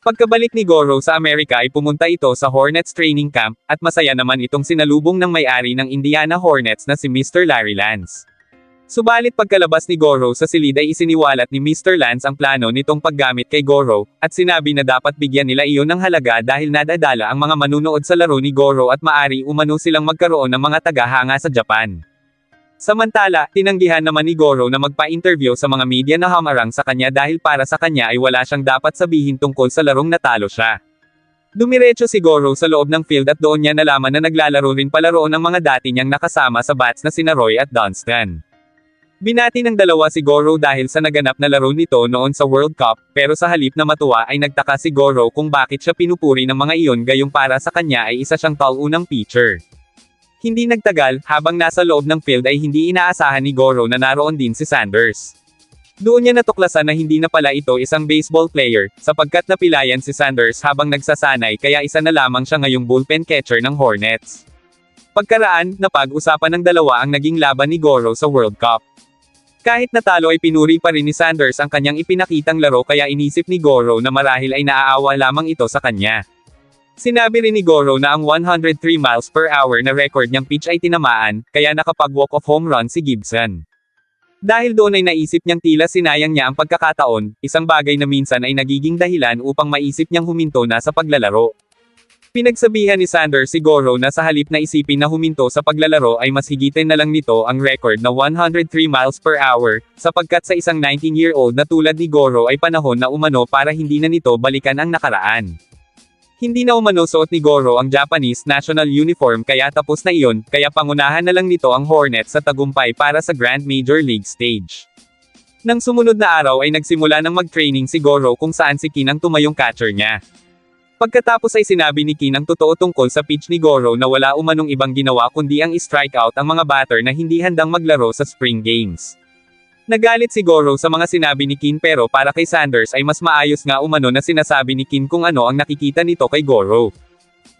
Pagkabalik ni Goro sa Amerika ay pumunta ito sa Hornets training camp, at masaya naman itong sinalubong ng may-ari ng Indiana Hornets na si Mr. Larry Lance. Subalit pagkalabas ni Goro sa silid ay isiniwalat ni Mr. Lance ang plano nitong paggamit kay Goro, at sinabi na dapat bigyan nila iyon ng halaga dahil nadadala ang mga manunood sa laro ni Goro at maari umano silang magkaroon ng mga tagahanga sa Japan. Samantala, tinanggihan naman ni Goro na magpa-interview sa mga media na hamarang sa kanya dahil para sa kanya ay wala siyang dapat sabihin tungkol sa larong natalo siya. Dumiretso si Goro sa loob ng field at doon niya nalaman na naglalaro rin palaro ng mga dati niyang nakasama sa bats na sina Roy at Dunstan. Binati ng dalawa si Goro dahil sa naganap na laro nito noon sa World Cup, pero sa halip na matuwa ay nagtaka si Goro kung bakit siya pinupuri ng mga iyon gayong para sa kanya ay isa siyang taunang pitcher. Hindi nagtagal, habang nasa loob ng field ay hindi inaasahan ni Goro na naroon din si Sanders. Doon niya natuklasan na hindi na pala ito isang baseball player, sapagkat napilayan si Sanders habang nagsasanay kaya isa na lamang siya ngayong bullpen catcher ng Hornets. Pagkaraan, napag-usapan ng dalawa ang naging laban ni Goro sa World Cup. Kahit natalo ay pinuri pa rin ni Sanders ang kanyang ipinakitang laro kaya inisip ni Goro na marahil ay naaawa lamang ito sa kanya. Sinabi rin ni Goro na ang 103 miles per hour na record niyang pitch ay tinamaan, kaya nakapag-walk of home run si Gibson. Dahil doon ay naisip niyang tila sinayang niya ang pagkakataon, isang bagay na minsan ay nagiging dahilan upang maisip niyang huminto na sa paglalaro. Pinagsabihan ni Sanders si Goro na sa halip na isipin na huminto sa paglalaro ay mas higitin na lang nito ang record na 103 miles per hour, sapagkat sa isang 19-year-old na tulad ni Goro ay panahon na umano para hindi na nito balikan ang nakaraan. Hindi na umano suot ni Goro ang Japanese national uniform kaya tapos na iyon, kaya pangunahan na lang nito ang Hornets sa tagumpay para sa Grand Major League stage. Nang sumunod na araw ay nagsimula ng mag-training si Goro kung saan si Kin ang tumayong catcher niya. Pagkatapos ay sinabi ni Kin ang totoo tungkol sa pitch ni Goro na wala umanong ibang ginawa kundi ang strikeout ang mga batter na hindi handang maglaro sa spring games. Nagalit si Goro sa mga sinabi ni Kin pero para kay Sanders ay mas maayos nga umano na sinasabi ni Kin kung ano ang nakikita nito kay Goro.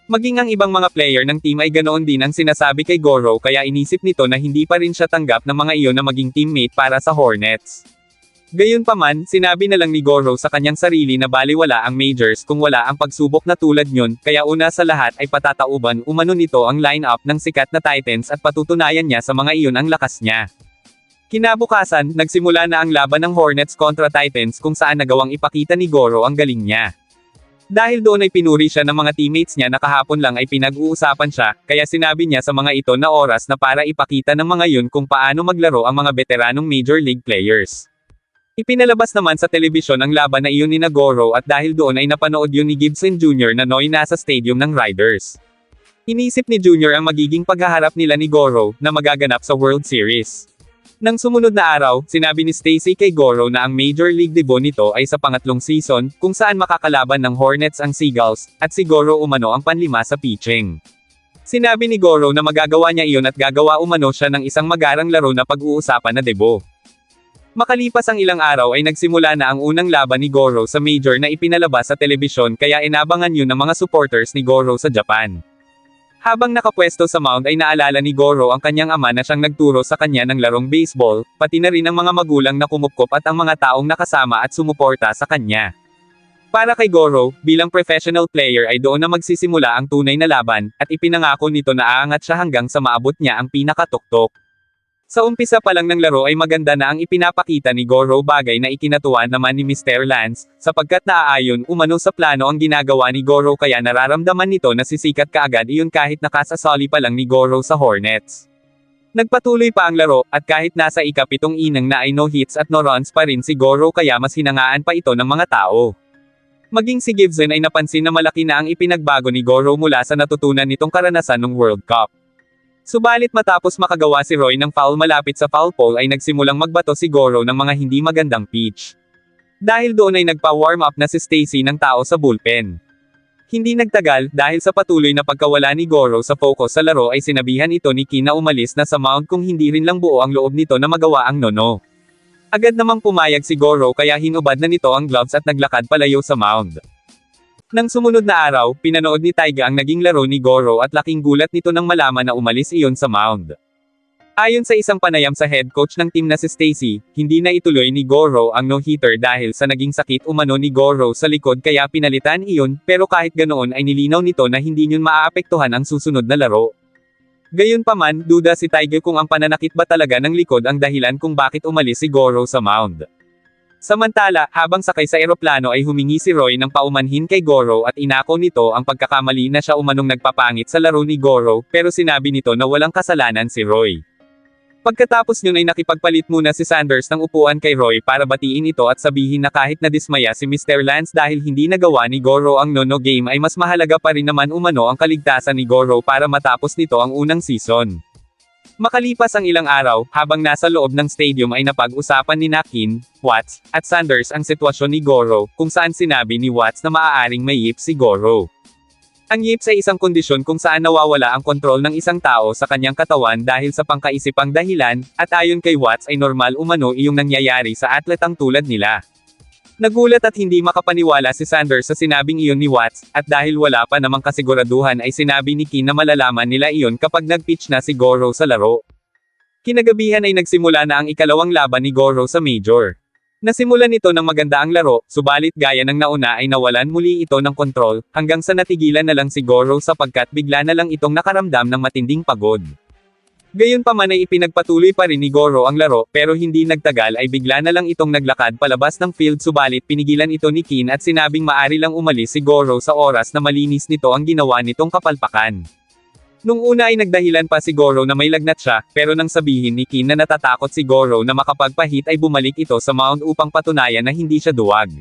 Maging ang ibang mga player ng team ay ganoon din ang sinasabi kay Goro kaya inisip nito na hindi pa rin siya tanggap ng mga iyon na maging teammate para sa Hornets. Gayunpaman, sinabi na lang ni Goro sa kanyang sarili na baliwala ang majors kung wala ang pagsubok na tulad nyon, kaya una sa lahat ay patatauban umano nito ang line-up ng sikat na Titans at patutunayan niya sa mga iyon ang lakas niya. Kinabukasan, nagsimula na ang laban ng Hornets kontra Titans kung saan nagawang ipakita ni Goro ang galing niya. Dahil doon ay pinuri siya ng mga teammates niya na kahapon lang ay pinag-uusapan siya, kaya sinabi niya sa mga ito na oras na para ipakita ng mga yun kung paano maglaro ang mga veteranong Major League players. Ipinalabas naman sa telebisyon ang laban na iyon ni Goro at dahil doon ay napanood yun ni Gibson Jr. na noy nasa stadium ng Riders. Inisip ni Jr. ang magiging paghaharap nila ni Goro, na magaganap sa World Series. Nang sumunod na araw, sinabi ni Stacey kay Goro na ang Major League debut nito ay sa pangatlong season, kung saan makakalaban ng Hornets ang Seagulls, at si Goro umano ang panlima sa pitching. Sinabi ni Goro na magagawa niya iyon at gagawa umano siya ng isang magarang laro na pag-uusapan na debut. Makalipas ang ilang araw ay nagsimula na ang unang laban ni Goro sa major na ipinalabas sa telebisyon kaya inabangan yun ng mga supporters ni Goro sa Japan. Habang nakapwesto sa mound ay naalala ni Goro ang kanyang ama na siyang nagturo sa kanya ng larong baseball, pati na rin ang mga magulang na kumupkop at ang mga taong nakasama at sumuporta sa kanya. Para kay Goro, bilang professional player ay doon na magsisimula ang tunay na laban, at ipinangako nito na aangat siya hanggang sa maabot niya ang pinakatuktok. Sa umpisa pa lang ng laro ay maganda na ang ipinapakita ni Goro, bagay na ikinatuwa naman ni Mr. Lance, sapagkat naaayon umano sa plano ang ginagawa ni Goro kaya nararamdaman nito na sisikat kaagad iyon kahit nakasasali pa lang ni Goro sa Hornets. Nagpatuloy pa ang laro, at kahit nasa ika-7 inning na ay no hits at no runs pa rin si Goro kaya mas hinangaan pa ito ng mga tao. Maging si Gibson ay napansin na malaki na ang ipinagbago ni Goro mula sa natutunan nitong karanasan ng World Cup. Subalit matapos makagawa si Roy ng foul malapit sa foul pole ay nagsimulang magbato si Goro ng mga hindi magandang pitch. Dahil doon ay nagpa-warm up na si Stacey ng tao sa bullpen. Hindi nagtagal, dahil sa patuloy na pagkawala ni Goro sa focus sa laro ay sinabihan ito ni Kin na umalis na sa mound kung hindi rin lang buo ang loob nito na magawa ang nono. Agad namang pumayag si Goro kaya hinubad na nito ang gloves at naglakad palayo sa mound. Nang sumunod na araw, pinanood ni Taiga ang naging laro ni Goro at laking gulat nito nang malaman na umalis iyon sa mound. Ayon sa isang panayam sa head coach ng team na si Stacy, hindi na ituloy ni Goro ang no-hitter dahil sa naging sakit umano ni Goro sa likod kaya pinalitan iyon, pero kahit ganoon ay nilinaw nito na hindi niyon maaapektuhan ang susunod na laro. Gayunpaman, duda si Tiger kung ang pananakit ba talaga ng likod ang dahilan kung bakit umalis si Goro sa mound. Samantala, habang sakay sa eroplano ay humingi si Roy ng paumanhin kay Goro at inako nito ang pagkakamali na siya umanong nagpapangit sa laro ni Goro, pero sinabi nito na walang kasalanan si Roy. Pagkatapos nun ay nakipagpalit muna si Sanders ng upuan kay Roy para batiin ito at sabihin na kahit nadismaya si Mr. Lance dahil hindi nagawa ni Goro ang no-no game ay mas mahalaga pa rin naman umano ang kaligtasan ni Goro para matapos nito ang unang season. Makalipas ang ilang araw, habang nasa loob ng stadium ay napag-usapan ni Nakin, Watts, at Sanders ang sitwasyon ni Goro, kung saan sinabi ni Watts na maaaring may yips si Goro. Ang yips ay isang kondisyon kung saan nawawala ang kontrol ng isang tao sa kanyang katawan dahil sa pangkaisipang dahilan, at ayon kay Watts ay normal umano iyong nangyayari sa atletang tulad nila. Nagulat at hindi makapaniwala si Sanders sa sinabing iyon ni Watts, at dahil wala pa namang kasiguraduhan ay sinabi ni Kin na malalaman nila iyon kapag nag-pitch na si Goro sa laro. Kinagabihan ay nagsimula na ang ikalawang laban ni Goro sa Major. Nasimulan nito ng maganda ang laro, subalit gaya ng nauna ay nawalan muli ito ng kontrol, hanggang sa natigilan na lang si Goro sapagkat bigla na lang itong nakaramdam ng matinding pagod. Gayunpaman ay ipinagpatuloy pa rin ni Goro ang laro, pero hindi nagtagal ay bigla na lang itong naglakad palabas ng field subalit pinigilan ito ni Kin at sinabing maaari lang umalis si Goro sa oras na malinis nito ang ginawa nitong kapalpakan. Nung una ay nagdahilan pa si Goro na may lagnat siya, pero nang sabihin ni Kin na natatakot si Goro na makapagpahit ay bumalik ito sa mound upang patunayan na hindi siya duwag.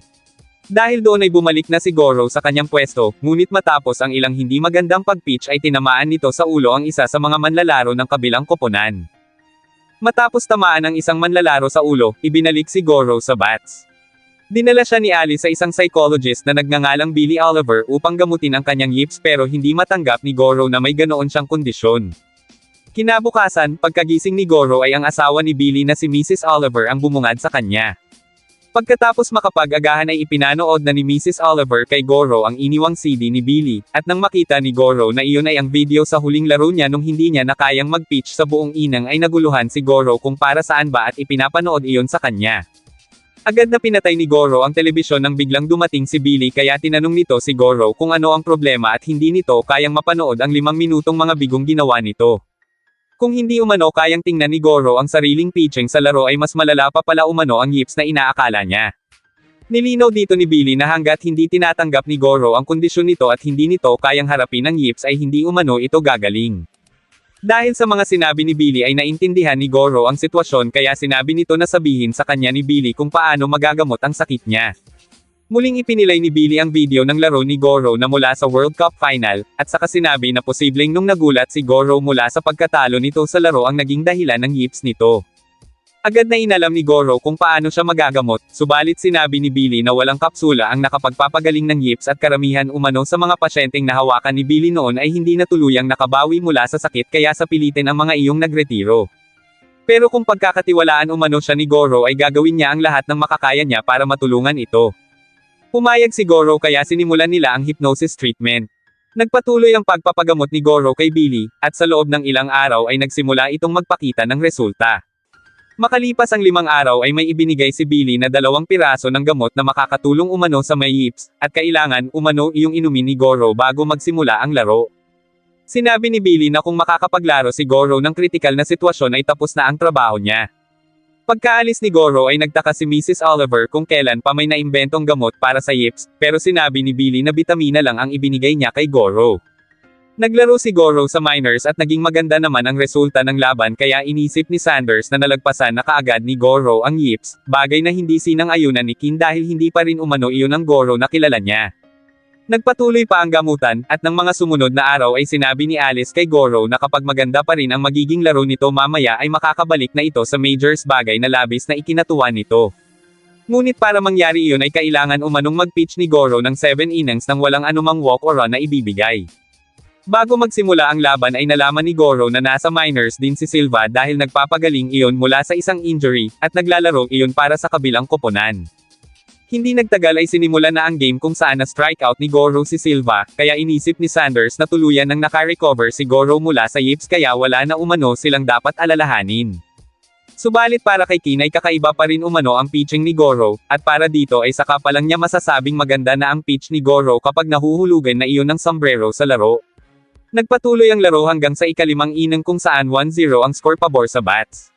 Dahil doon ay bumalik na si Goro sa kanyang pwesto, ngunit matapos ang ilang hindi magandang pag-pitch ay tinamaan nito sa ulo ang isa sa mga manlalaro ng kabilang koponan. Matapos tamaan ang isang manlalaro sa ulo, ibinalik si Goro sa bats. Dinala siya ni Ali sa isang psychologist na nagngangalang Billy Oliver upang gamutin ang kanyang yips pero hindi matanggap ni Goro na may ganoon siyang kondisyon. Kinabukasan, pagkagising ni Goro ay ang asawa ni Billy na si Mrs. Oliver ang bumungad sa kanya. Pagkatapos makapag-agahan ay ipinanood na ni Mrs. Oliver kay Goro ang iniwang CD ni Billy, at nang makita ni Goro na iyon ay ang video sa huling laro niya nung hindi niya na kayang mag-pitch sa buong inang ay naguluhan si Goro kung para saan ba at ipinapanood iyon sa kanya. Agad na pinatay ni Goro ang telebisyon nang biglang dumating si Billy kaya tinanong nito si Goro kung ano ang problema at hindi nito kayang mapanood ang 5 minutong mga bigong ginawa nito. Kung hindi umano kayang tingnan ni Goro ang sariling pitching sa laro ay mas malala pa pala umano ang yips na inaakala niya. Nilinaw dito ni Billy na hanggat hindi tinatanggap ni Goro ang kondisyon nito at hindi nito kayang harapin ang yips ay hindi umano ito gagaling. Dahil sa mga sinabi ni Billy ay naintindihan ni Goro ang sitwasyon kaya sinabi nito na sabihin sa kanya ni Billy kung paano magagamot ang sakit niya. Muling ipinilay ni Billy ang video ng laro ni Goro na mula sa World Cup Final, at saka sinabi na posibleng nung nagulat si Goro mula sa pagkatalo nito sa laro ang naging dahilan ng yips nito. Agad na inalam ni Goro kung paano siya magagamot, subalit sinabi ni Billy na walang kapsula ang nakapagpapagaling ng yips at karamihan umano sa mga pasyenteng nahawakan ni Billy noon ay hindi na tuluyang nakabawi mula sa sakit kaya sa pilitin ang mga iyong nagretiro. Pero kung pagkakatiwalaan umano siya ni Goro ay gagawin niya ang lahat ng makakaya niya para matulungan ito. Pumayag si Goro kaya sinimulan nila ang hypnosis treatment. Nagpatuloy ang pagpapagamot ni Goro kay Billy, at sa loob ng ilang araw ay nagsimula itong magpakita ng resulta. Makalipas ang 5 araw ay may ibinigay si Billy na 2 piraso ng gamot na makakatulong umano sa may yips, at kailangan umano iyong inumin ni Goro bago magsimula ang laro. Sinabi ni Billy na kung makakapaglaro si Goro ng kritikal na sitwasyon ay tapos na ang trabaho niya. Pagkaalis ni Goro ay nagtaka si Mrs. Oliver kung kailan pa may naimbentong gamot para sa yips, pero sinabi ni Billy na bitamina lang ang ibinigay niya kay Goro. Naglaro si Goro sa minors at naging maganda naman ang resulta ng laban kaya inisip ni Sanders na nalagpasan na kaagad ni Goro ang yips, bagay na hindi sinang-ayunan ni Kin dahil hindi pa rin umano iyon ang Goro na kilala niya. Nagpatuloy pa ang gamutan, at ng mga sumunod na araw ay sinabi ni Alice kay Goro na kapag maganda pa rin ang magiging laro nito mamaya ay makakabalik na ito sa majors, bagay na labis na ikinatuwa nito. Ngunit para mangyari iyon ay kailangan umanong mag-pitch ni Goro ng 7 innings nang walang anumang walk or run na ibibigay. Bago magsimula ang laban ay nalaman ni Goro na nasa minors din si Silva dahil nagpapagaling iyon mula sa isang injury, at naglalaro iyon para sa kabilang koponan. Hindi nagtagal ay sinimula na ang game kung saan na-strikeout ni Goro si Silva, kaya inisip ni Sanders na tuluyan nang nakarecover si Goro mula sa yips kaya wala na umano silang dapat alalahanin. Subalit para kay Kin ay kakaiba pa rin umano ang pitching ni Goro, at para dito ay saka pa lang niya masasabing maganda na ang pitch ni Goro kapag nahuhulugan na iyon ng sombrero sa laro. Nagpatuloy ang laro hanggang sa ika-5 inning kung saan 1-0 ang score pabor sa bats.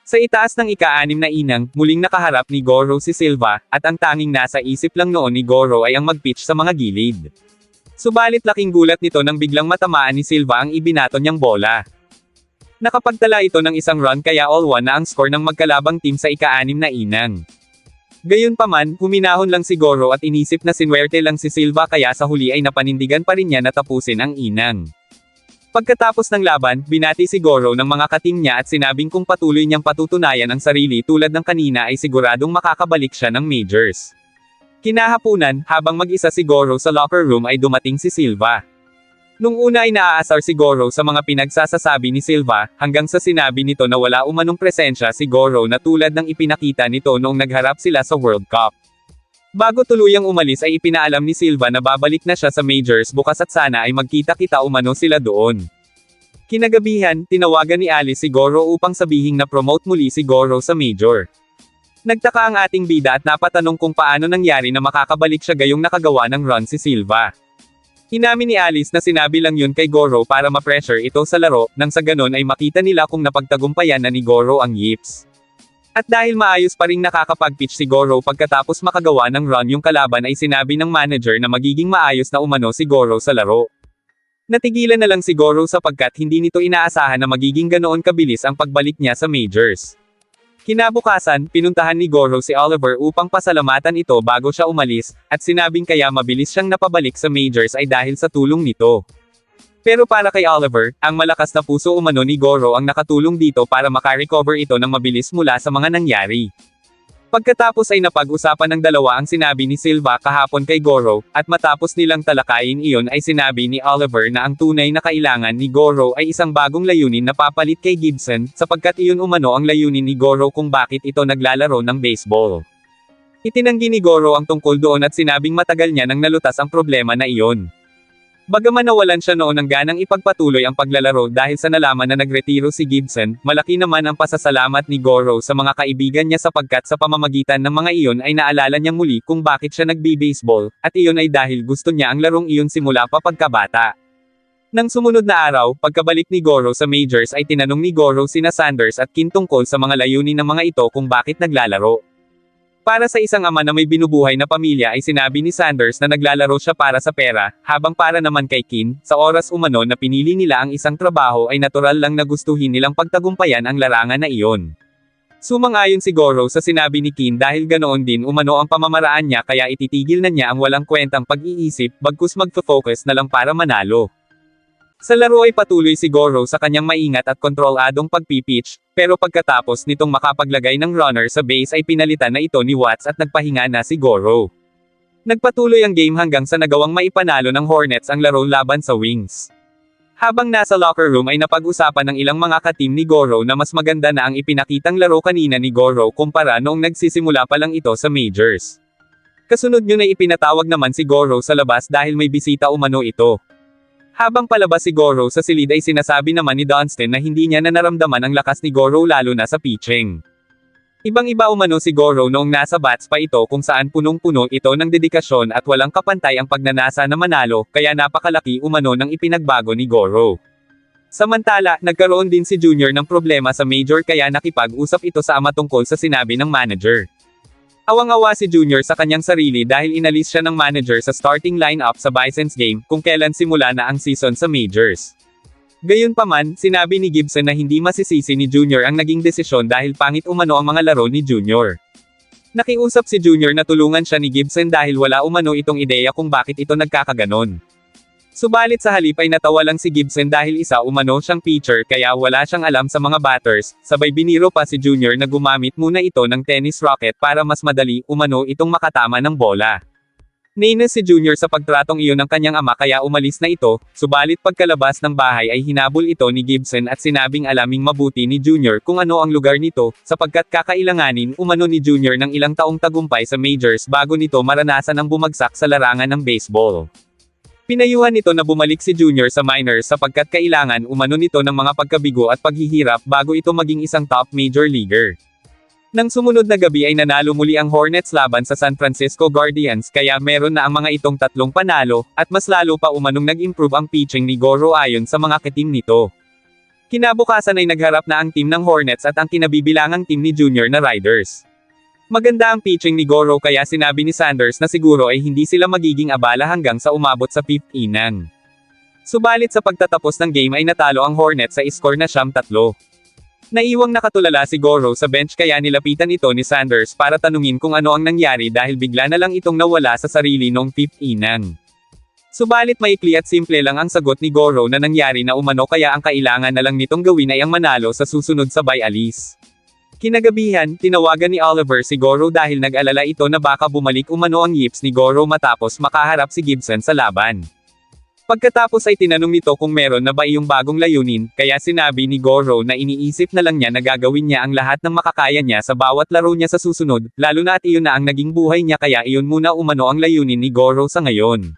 Sa itaas ng ika-6 na inang, muling nakaharap ni Goro si Silva, at ang tanging nasa isip lang noon ni Goro ay ang mag-pitch sa mga gilid. Subalit laking gulat nito nang biglang matamaan ni Silva ang ibinato niyang bola. Nakapagtala ito ng isang run kaya all-1 na ang score ng magkalabang team sa ika-6 na inang. Gayunpaman, huminahon lang si Goro at inisip na sinwerte lang si Silva kaya sa huli ay napanindigan pa rin niya na tapusin ang inang. Pagkatapos ng laban, binati si Goro ng mga katim niya at sinabing kung patuloy niyang patutunayan ang sarili tulad ng kanina ay siguradong makakabalik siya ng majors. Kinahapunan, habang mag-isa si Goro sa locker room ay dumating si Silva. Nung una ay naaasar si Goro sa mga pinagsasasabi ni Silva, hanggang sa sinabi nito na wala umanong presensya si Goro na tulad ng ipinakita nito noong nagharap sila sa World Cup. Bago tuluyang umalis ay ipinaalam ni Silva na babalik na siya sa majors bukas at sana ay magkita-kita umano sila doon. Kinagabihan, tinawagan ni Alice si Goro upang sabihing na promote muli si Goro sa major. Nagtaka ang ating bida at napatanong kung paano nangyari na makakabalik siya gayong nakagawa ng run si Silva. Inamin ni Alice na sinabi lang yun kay Goro para ma-pressure ito sa laro, nang sa ganon ay makita nila kung napagtagumpayan na ni Goro ang yips. At dahil maayos pa ring nakakapag-pitch si Goro pagkatapos makagawa ng run yung kalaban ay sinabi ng manager na magiging maayos na umano si Goro sa laro. Natigilan na lang si Goro sapagkat hindi nito inaasahan na magiging ganoon kabilis ang pagbalik niya sa majors. Kinabukasan, pinuntahan ni Goro si Oliver upang pasalamatan ito bago siya umalis, at sinabing kaya mabilis siyang napabalik sa majors ay dahil sa tulong nito. Pero para kay Oliver, ang malakas na puso umano ni Goro ang nakatulong dito para makarecover ito ng mabilis mula sa mga nangyari. Pagkatapos ay napag-usapan ng dalawa ang sinabi ni Silva kahapon kay Goro, at matapos nilang talakayin iyon ay sinabi ni Oliver na ang tunay na kailangan ni Goro ay isang bagong layunin na papalit kay Gibson, sapagkat iyon umano ang layunin ni Goro kung bakit ito naglalaro ng baseball. Itinanggi ni Goro ang tungkol doon at sinabing matagal niya nang nalutas ang problema na iyon. Bagaman nawalan siya noon ng ganang ipagpatuloy ang paglalaro dahil sa nalaman na nagretiro si Gibson, malaki naman ang pasasalamat ni Goro sa mga kaibigan niya sapagkat sa pamamagitan ng mga iyon ay naalala niyang muli kung bakit siya nagbi-baseball, at iyon ay dahil gusto niya ang larong iyon simula pa pagkabata. Nang sumunod na araw, pagkabalik ni Goro sa majors ay tinanong ni Goro sina Sanders at Kin tungkol sa mga layunin ng mga ito kung bakit naglalaro. Para sa isang ama na may binubuhay na pamilya ay sinabi ni Sanders na naglalaro siya para sa pera, habang para naman kay Kin, sa oras umano na pinili nila ang isang trabaho ay natural lang na gustuhin nilang pagtagumpayan ang larangan na iyon. Sumang-ayon si Goro sa sinabi ni Kin dahil ganoon din umano ang pamamaraan niya kaya ititigil na niya ang walang kwentang pag-iisip bagkus magfo-focus na lang para manalo. Sa laro ay patuloy si Goro sa kanyang maingat at kontroladong pagpipitch, pero pagkatapos nitong makapaglagay ng runner sa base ay pinalitan na ito ni Watts at nagpahinga na si Goro. Nagpatuloy ang game hanggang sa nagawang maipanalo ng Hornets ang laro laban sa Wings. Habang nasa locker room ay napag-usapan ng ilang mga katim ni Goro na mas maganda na ang ipinakitang laro kanina ni Goro kumpara noong nagsisimula pa lang ito sa majors. Kasunod nyo na ipinatawag naman si Goro sa labas dahil may bisita umano ito. Habang palabas si Goro sa silid ay sinasabi naman ni Dunston na hindi niya na naramdaman ang lakas ni Goro lalo na sa pitching. Ibang-iba umano si Goro noong nasa bats pa ito kung saan punong-puno ito ng dedikasyon at walang kapantay ang pagnanasa na manalo, kaya napakalaki umano ng ipinagbago ni Goro. Samantala, nagkaroon din si Junior ng problema sa major kaya nakipag-usap ito sa ama tungkol sa sinabi ng manager. Awang-awa si Junior sa kanyang sarili dahil inalis siya ng manager sa starting lineup sa Bison's game, kung kailan simula na ang season sa majors. Gayunpaman, sinabi ni Gibson na hindi masisisi ni Junior ang naging desisyon dahil pangit umano ang mga laro ni Junior. Nakiusap si Junior na tulungan siya ni Gibson dahil wala umano itong ideya kung bakit ito nagkakaganon. Subalit sa halip ay natawa lang si Gibson dahil isa umano siyang pitcher kaya wala siyang alam sa mga batters, sabay biniro pa si Junior na gumamit muna ito ng tennis racket para mas madali umano itong makatama ng bola. Nainis si Junior sa pagtratong iyon ng kanyang ama kaya umalis na ito, subalit pagkalabas ng bahay ay hinabol ito ni Gibson at sinabing alaming mabuti ni Junior kung ano ang lugar nito, sapagkat kakailanganin umano ni Junior ng ilang taong tagumpay sa majors bago nito maranasan ang bumagsak sa larangan ng baseball. Pinayuhan nito na bumalik si Junior sa minors sapagkat kailangan umano nito ng mga pagkabigo at paghihirap bago ito maging isang top major leaguer. Nang sumunod na gabi ay nanalo muli ang Hornets laban sa San Francisco Guardians kaya meron na ang mga itong tatlong panalo, at mas lalo pa umanong nag-improve ang pitching ni Goro ayon sa mga katim nito. Kinabukasan ay nagharap na ang team ng Hornets at ang kinabibilangang team ni Junior na Riders. Maganda ang pitching ni Goro kaya sinabi ni Sanders na siguro ay hindi sila magiging abala hanggang sa umabot sa 5th inning. Subalit sa pagtatapos ng game ay natalo ang Hornets sa score na 7-3. Naiwang nakatulala si Goro sa bench kaya nilapitan ito ni Sanders para tanungin kung ano ang nangyari dahil bigla na lang itong nawala sa sarili noong 5th inning. Subalit maikli at simple lang ang sagot ni Goro na nangyari na umano kaya ang kailangan na lang nitong gawin ay ang manalo sa susunod sabay alis. Kinagabihan, tinawagan ni Oliver si Goro dahil nag-alala ito na baka bumalik umano ang yips ni Goro matapos makaharap si Gibson sa laban. Pagkatapos ay tinanong nito kung meron na ba iyong bagong layunin, kaya sinabi ni Goro na iniisip na lang niya na gagawin niya ang lahat ng makakaya niya sa bawat laro niya sa susunod, lalo na at iyon na ang naging buhay niya kaya iyon muna umano ang layunin ni Goro sa ngayon.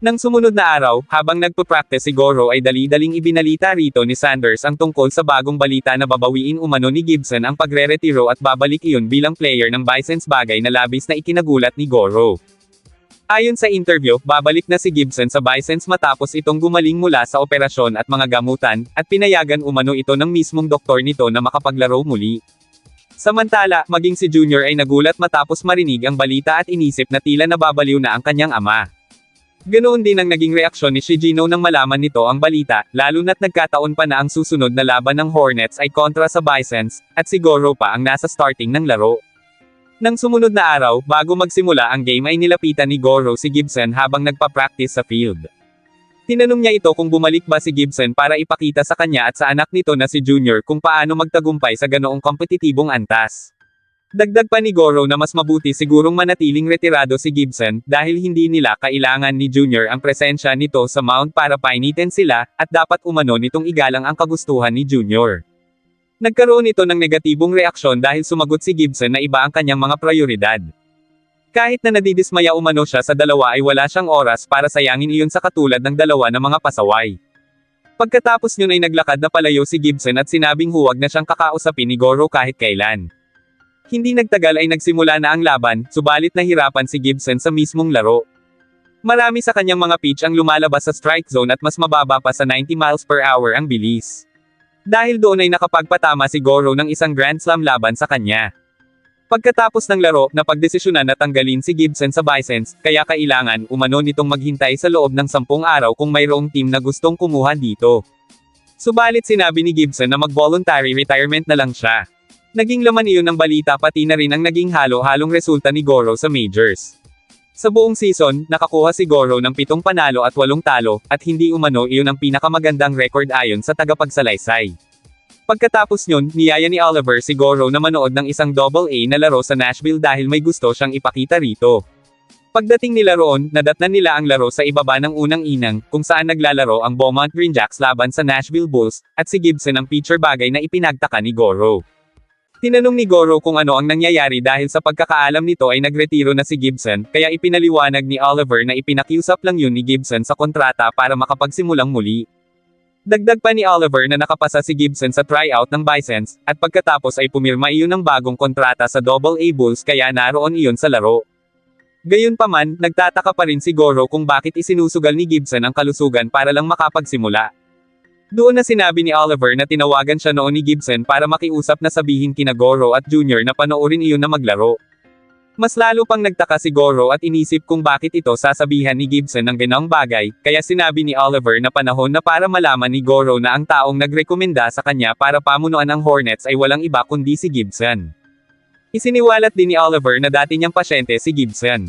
Nang sumunod na araw, habang nagpa-practice si Goro ay dali-daling ibinalita rito ni Sanders ang tungkol sa bagong balita na babawiin umano ni Gibson ang pagre-retiro at babalik iyon bilang player ng Bisons bagay na labis na ikinagulat ni Goro. Ayon sa interview, babalik na si Gibson sa Bisons matapos itong gumaling mula sa operasyon at mga gamutan, at pinayagan umano ito ng mismong doktor nito na makapaglaro muli. Samantala, maging si Junior ay nagulat matapos marinig ang balita at inisip na tila nababaliw na ang kanyang ama. Ganoon din ang naging reaksyon ni Gino nang malaman nito ang balita, lalo na't nagkataon pa na ang susunod na laban ng Hornets ay kontra sa Bisons, at si Goro pa ang nasa starting ng laro. Nang sumunod na araw, bago magsimula ang game ay nilapitan ni Goro si Gibson habang nagpa-practice sa field. Tinanong niya ito kung bumalik ba si Gibson para ipakita sa kanya at sa anak nito na si Junior kung paano magtagumpay sa ganoong kompetitibong antas. Dagdag pa ni Goro na mas mabuti sigurong manatiling retirado si Gibson dahil hindi nila kailangan ni Junior ang presensya nito sa mound para painitin sila, at dapat umano nitong igalang ang kagustuhan ni Junior. Nagkaroon ito ng negatibong reaksyon dahil sumagot si Gibson na iba ang kanyang mga prioridad. Kahit na nadidismaya umano siya sa dalawa ay wala siyang oras para sayangin iyon sa katulad ng dalawa na mga pasaway. Pagkatapos yun ay naglakad na palayo si Gibson at sinabing huwag na siyang kakausapin ni Goro kahit kailan. Hindi nagtagal ay nagsimula na ang laban, subalit nahirapan si Gibson sa mismong laro. Marami sa kanyang mga pitch ang lumalabas sa strike zone at mas mababa pa sa 90 miles per hour ang bilis. Dahil doon ay nakapagpatama si Goro ng isang Grand Slam laban sa kanya. Pagkatapos ng laro, napagdesisyonan na tanggalin si Gibson sa Bisons, kaya kailangan umano nitong maghintay sa loob ng 10 araw kung mayroong team na gustong kumuha dito. Subalit sinabi ni Gibson na mag-voluntary retirement na lang siya. Naging laman iyon ng balita pati na rin ang naging halo-halong resulta ni Goro sa majors. Sa buong season, nakakuha si Goro ng 7 panalo at 8 talo, at hindi umano iyon ang pinakamagandang record ayon sa tagapagsalaysay. Pagkatapos nyon, niyaya ni Oliver si Goro na manood ng isang Double-A na laro sa Nashville dahil may gusto siyang ipakita rito. Pagdating nila roon, nadatnan nila ang laro sa ibaba ng unang inang, kung saan naglalaro ang Beaumont Greenjacks laban sa Nashville Bulls, at si Gibson ang pitcher bagay na ipinagtaka ni Goro. Tinanong ni Goro kung ano ang nangyayari dahil sa pagkakaalam nito ay nagretiro na si Gibson, kaya ipinaliwanag ni Oliver na ipinakiusap lang yun ni Gibson sa kontrata para makapagsimulang muli. Dagdag pa ni Oliver na nakapasa si Gibson sa tryout ng Bisons, at pagkatapos ay pumirma iyon ng bagong kontrata sa Double-A Bulls kaya naroon iyon sa laro. Gayunpaman, nagtataka pa rin si Goro kung bakit isinusugal ni Gibson ang kalusugan para lang makapagsimula. Doon na sinabi ni Oliver na tinawagan siya noon ni Gibson para makiusap na sabihin kina Goro at Junior na panoorin iyon na maglaro. Mas lalo pang nagtaka si Goro at inisip kung bakit ito sasabihan ni Gibson ng ganong bagay, kaya sinabi ni Oliver na panahon na para malaman ni Goro na ang taong nagrekomenda sa kanya para pamunuan ang Hornets ay walang iba kundi si Gibson. Isiniwalat din ni Oliver na dati niyang pasyente si Gibson.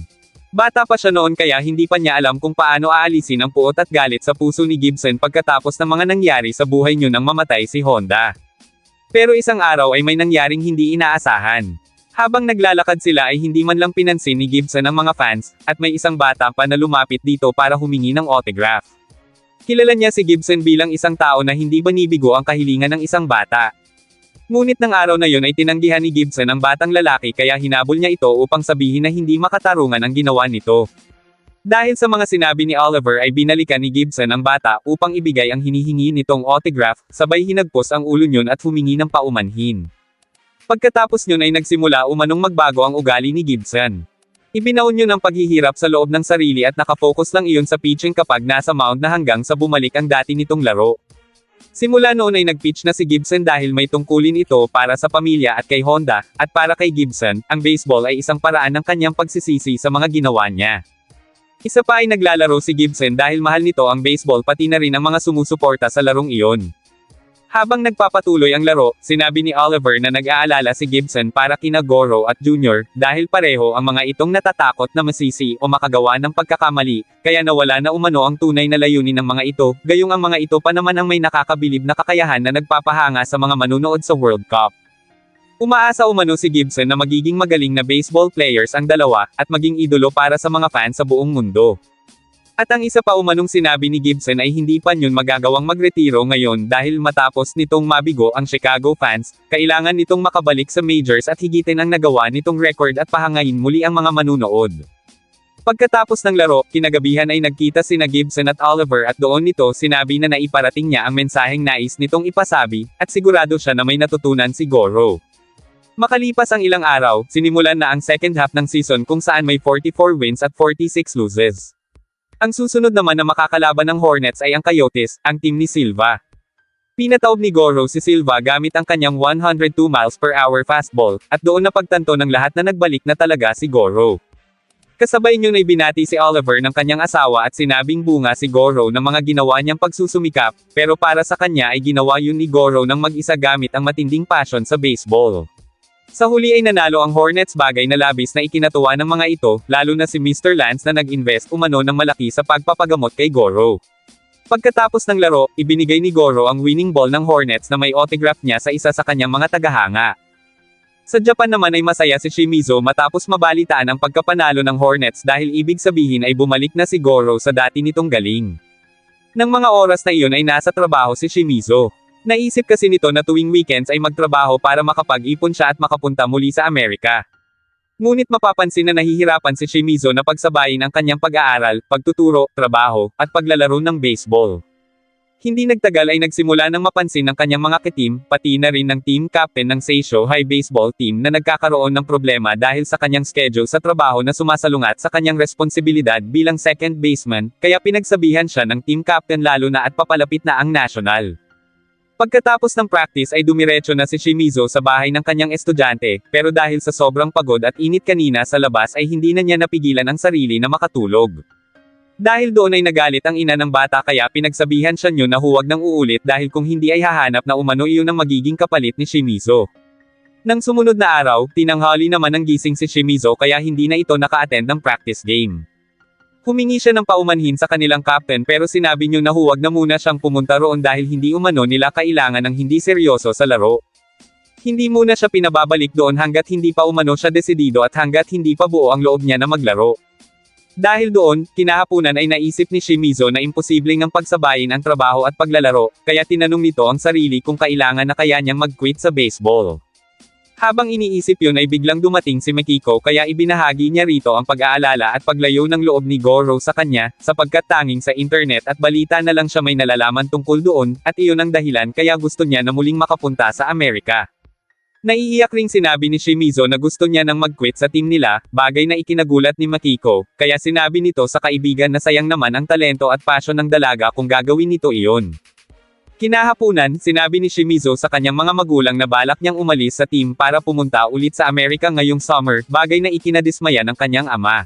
Bata pa siya noon kaya hindi pa niya alam kung paano aalisin ang puot at galit sa puso ni Gibson pagkatapos ng mga nangyari sa buhay niyo nang mamatay si Honda. Pero isang araw ay may nangyaring hindi inaasahan. Habang naglalakad sila ay hindi man lang pinansin ni Gibson ang mga fans, at may isang bata pa na lumapit dito para humingi ng autograph. Kilala niya si Gibson bilang isang tao na hindi banibigo ang kahilingan ng isang bata. Ngunit ng araw na yun ay tinanggihan ni Gibson ang batang lalaki kaya hinabol niya ito upang sabihin na hindi makatarungan ang ginawa nito. Dahil sa mga sinabi ni Oliver ay binalikan ni Gibson ang bata upang ibigay ang hinihingi nitong autograph, sabay hinagpos ang ulo niyon at humingi ng paumanhin. Pagkatapos niyon ay nagsimula umanong magbago ang ugali ni Gibson. Ibinaon niyo ng paghihirap sa loob ng sarili at nakafocus lang iyon sa pitching kapag nasa mound na hanggang sa bumalik ang dati nitong laro. Simula noon ay nag-pitch na si Gibson dahil may tungkulin ito para sa pamilya at kay Honda, at para kay Gibson, ang baseball ay isang paraan ng kanyang pagsisisi sa mga ginawa niya. Isa pa ay naglalaro si Gibson dahil mahal nito ang baseball pati na rin ang mga sumusuporta sa larong iyon. Habang nagpapatuloy ang laro, sinabi ni Oliver na nag-aalala si Gibson para kina Goro at Junior, dahil pareho ang mga itong natatakot na masisi o makagawa ng pagkakamali, kaya nawala na umano ang tunay na layunin ng mga ito, gayong ang mga ito pa naman ang may nakakabilib na kakayahan na nagpapahanga sa mga manunood sa World Cup. Umaasa umano si Gibson na magiging magaling na baseball players ang dalawa, at maging idolo para sa mga fans sa buong mundo. At ang isa pa umanong sinabi ni Gibson ay hindi pa niyon magagawang magretiro ngayon dahil matapos nitong mabigo ang Chicago fans, kailangan nitong makabalik sa majors at higitin ang nagawa nitong record at pahangain muli ang mga manunood. Pagkatapos ng laro, kinagabihan ay nagkita sina Gibson at Oliver at doon nito sinabi na naiparating niya ang mensaheng nais nitong ipasabi, at sigurado siya na may natutunan si Goro. Makalipas ang ilang araw, sinimulan na ang second half ng season kung saan may 44 wins at 46 losses. Ang susunod naman na makakalaban ng Hornets ay ang Coyotes, ang team ni Silva. Pinataob ni Goro si Silva gamit ang kanyang 102 miles per hour fastball, at doon napagtanto ng lahat na nagbalik na talaga si Goro. Kasabay niyon ay binati si Oliver ng kanyang asawa at sinabing bunga si Goro ng mga ginawa niyang pagsusumikap, pero para sa kanya ay ginawa yun ni Goro ng mag-isa gamit ang matinding passion sa baseball. Sa huli ay nanalo ang Hornets bagay na labis na ikinatuwa ng mga ito, lalo na si Mr. Lance na nag-invest umano ng malaki sa pagpapagamot kay Goro. Pagkatapos ng laro, ibinigay ni Goro ang winning ball ng Hornets na may autograph niya sa isa sa kanyang mga tagahanga. Sa Japan naman ay masaya si Shimizu matapos mabalitaan ang pagkapanalo ng Hornets dahil ibig sabihin ay bumalik na si Goro sa dati nitong galing. Nang mga oras na iyon ay nasa trabaho si Shimizu. Naisip kasi nito na tuwing weekends ay magtrabaho para makapag-ipon siya at makapunta muli sa Amerika. Ngunit mapapansin na nahihirapan si Shimizu na pagsabayin ang kanyang pag-aaral, pagtuturo, trabaho, at paglalaro ng baseball. Hindi nagtagal ay nagsimula ng mapansin ng kanyang mga ka-team, pati na rin ng team captain ng Seisho High Baseball Team na nagkakaroon ng problema dahil sa kanyang schedule sa trabaho na sumasalungat sa kanyang responsibilidad bilang second baseman, kaya pinagsabihan siya ng team captain lalo na at papalapit na ang national. Pagkatapos ng practice ay dumiretso na si Shimizu sa bahay ng kanyang estudyante, pero dahil sa sobrang pagod at init kanina sa labas ay hindi na niya napigilan ang sarili na makatulog. Dahil doon ay nagalit ang ina ng bata kaya pinagsabihan siya niyo na huwag nang uulit dahil kung hindi ay hahanap na umano iyon ang magiging kapalit ni Shimizu. Nang sumunod na araw, tinanghali naman ang gising si Shimizu kaya hindi na ito naka-attend ng practice game. Humingi siya ng paumanhin sa kanilang captain pero sinabi niyo na huwag na muna siyang pumunta roon dahil hindi umano nila kailangan ng hindi seryoso sa laro. Hindi muna siya pinababalik doon hanggat hindi pa umano siya desidido at hanggat hindi pa buo ang loob niya na maglaro. Dahil doon, kinahapunan ay naisip ni Shimizu na imposibleng ang pagsabayin ang trabaho at paglalaro, kaya tinanong nito ang sarili kung kailangan na kaya niyang mag-quit sa baseball. Habang iniisip yun ay biglang dumating si Makiko kaya ibinahagi niya rito ang pag-aalala at paglayo ng loob ni Goro sa kanya, sapagkat tanging sa internet at balita na lang siya may nalalaman tungkol doon, at iyon ang dahilan kaya gusto niya na muling makapunta sa Amerika. Naiiyak ring sinabi ni Shimizu na gusto niya nang mag-quit sa team nila, bagay na ikinagulat ni Makiko, kaya sinabi nito sa kaibigan na sayang naman ang talento at passion ng dalaga kung gagawin nito iyon. Kinahapunan, sinabi ni Shimizu sa kanyang mga magulang na balak niyang umalis sa team para pumunta ulit sa Amerika ngayong summer, bagay na ikinadismaya ng kanyang ama.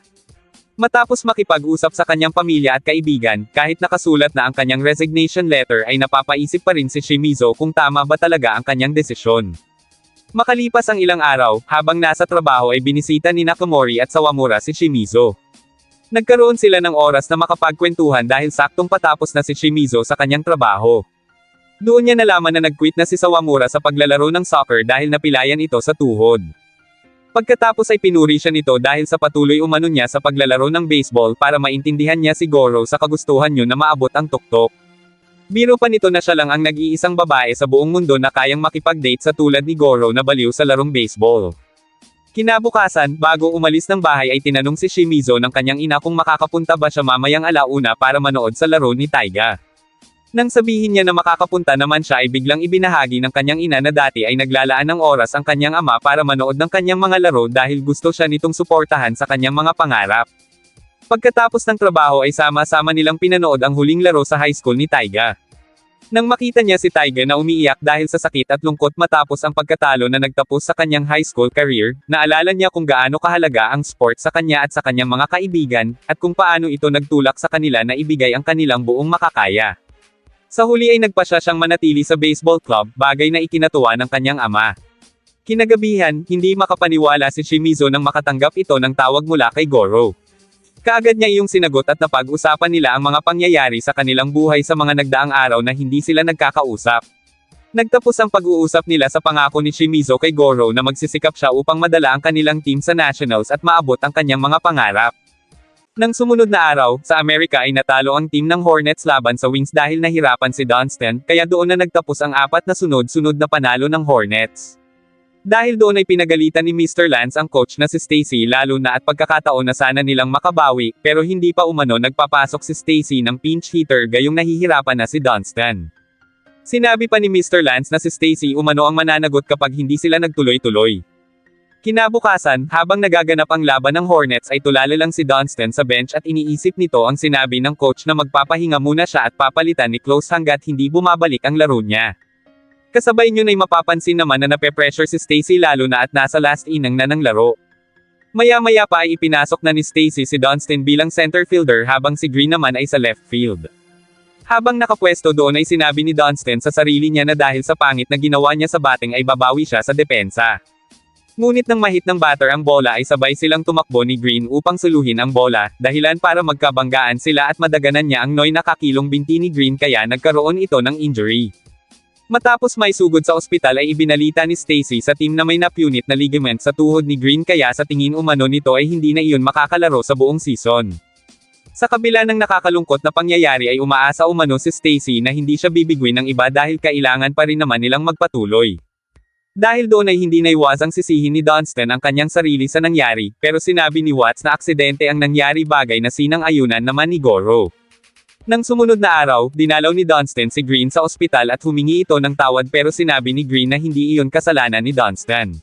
Matapos makipag-usap sa kanyang pamilya at kaibigan, kahit nakasulat na ang kanyang resignation letter ay napapaisip pa rin si Shimizu kung tama ba talaga ang kanyang desisyon. Makalipas ang ilang araw, habang nasa trabaho ay binisita ni Nakamori at Sawamura si Shimizu. Nagkaroon sila ng oras na makapagkwentuhan dahil saktong patapos na si Shimizu sa kanyang trabaho. Doon niya nalaman na nag-quit na si Sawamura sa paglalaro ng soccer dahil napilayan ito sa tuhod. Pagkatapos ay pinuri siya nito dahil sa patuloy umano niya sa paglalaro ng baseball para maintindihan niya si Goro sa kagustuhan niyo na maabot ang tuktok. Biro pa nito na siya lang ang nag-iisang babae sa buong mundo na kayang makipag-date sa tulad ni Goro na baliw sa larong baseball. Kinabukasan, bago umalis ng bahay ay tinanong si Shimizu ng kanyang ina kung makakapunta ba siya mamayang alauna para manood sa laro ni Taiga. Nang sabihin niya na makakapunta naman siya ay biglang ibinahagi ng kanyang ina na dati ay naglalaan ng oras ang kanyang ama para manood ng kanyang mga laro dahil gusto siya nitong suportahan sa kanyang mga pangarap. Pagkatapos ng trabaho ay sama-sama nilang pinanood ang huling laro sa high school ni Taiga. Nang makita niya si Taiga na umiiyak dahil sa sakit at lungkot matapos ang pagkatalo na nagtapos sa kanyang high school career, naalala niya kung gaano kahalaga ang sport sa kanya at sa kanyang mga kaibigan, at kung paano ito nagtulak sa kanila na ibigay ang kanilang buong makakaya. Sa huli ay nagpasya siyang manatili sa baseball club, bagay na ikinatuwa ng kanyang ama. Kinagabihan, hindi makapaniwala si Shimizu nang makatanggap ito ng tawag mula kay Goro. Kaagad niya iyong sinagot at napag-usapan nila ang mga pangyayari sa kanilang buhay sa mga nagdaang araw na hindi sila nagkakausap. Nagtapos ang pag-uusap nila sa pangako ni Shimizu kay Goro na magsisikap siya upang madala ang kanilang team sa nationals at maabot ang kanyang mga pangarap. Nang sumunod na araw, sa Amerika ay natalo ang team ng Hornets laban sa Wings dahil nahirapan si Dunstan, kaya doon na nagtapos ang 4 na sunod-sunod na panalo ng Hornets. Dahil doon ay pinagalitan ni Mr. Lance ang coach na si Stacy lalo na at pagkakataon na sana nilang makabawi, pero hindi pa umano nagpapasok si Stacy ng pinch hitter gayong nahihirapan na si Dunstan. Sinabi pa ni Mr. Lance na si Stacy umano ang mananagot kapag hindi sila nagtuloy-tuloy. Kinabukasan, habang nagaganap ang laban ng Hornets ay tulala lang si Dunstan sa bench at iniisip nito ang sinabi ng coach na magpapahinga muna siya at papalitan ni Close hanggat hindi bumabalik ang laro niya. Kasabay niyo ay mapapansin naman na nape-pressure si Stacy lalo na at nasa last inning na ng laro. Maya-maya pa ay ipinasok na ni Stacy si Dunstan bilang center fielder habang si Green naman ay sa left field. Habang nakapwesto doon ay sinabi ni Dunstan sa sarili niya na dahil sa pangit na ginawa niya sa batting ay babawi siya sa depensa. Ngunit nang mahit ng batter ang bola ay sabay silang tumakbo ni Green upang suluhin ang bola, dahilan para magkabanggaan sila at madaganan niya ang noy na kakilong binti ni Green kaya nagkaroon ito ng injury. Matapos may sugod sa ospital ay ibinalita ni Stacy sa team na may napunit na ligament sa tuhod ni Green kaya sa tingin umano nito ay hindi na iyon makakalaro sa buong season. Sa kabila ng nakakalungkot na pangyayari ay umaasa umano si Stacy na hindi siya bibigwin ng iba dahil kailangan pa rin naman nilang magpatuloy. Dahil doon ay hindi naiwasang sisihin ni Dunstan ang kanyang sarili sa nangyari, pero sinabi ni Watts na aksidente ang nangyari bagay na sinang-ayunan naman ni Goro. Nang sumunod na araw, dinalaw ni Dunstan si Green sa ospital at humingi ito ng tawad pero sinabi ni Green na hindi iyon kasalanan ni Dunstan.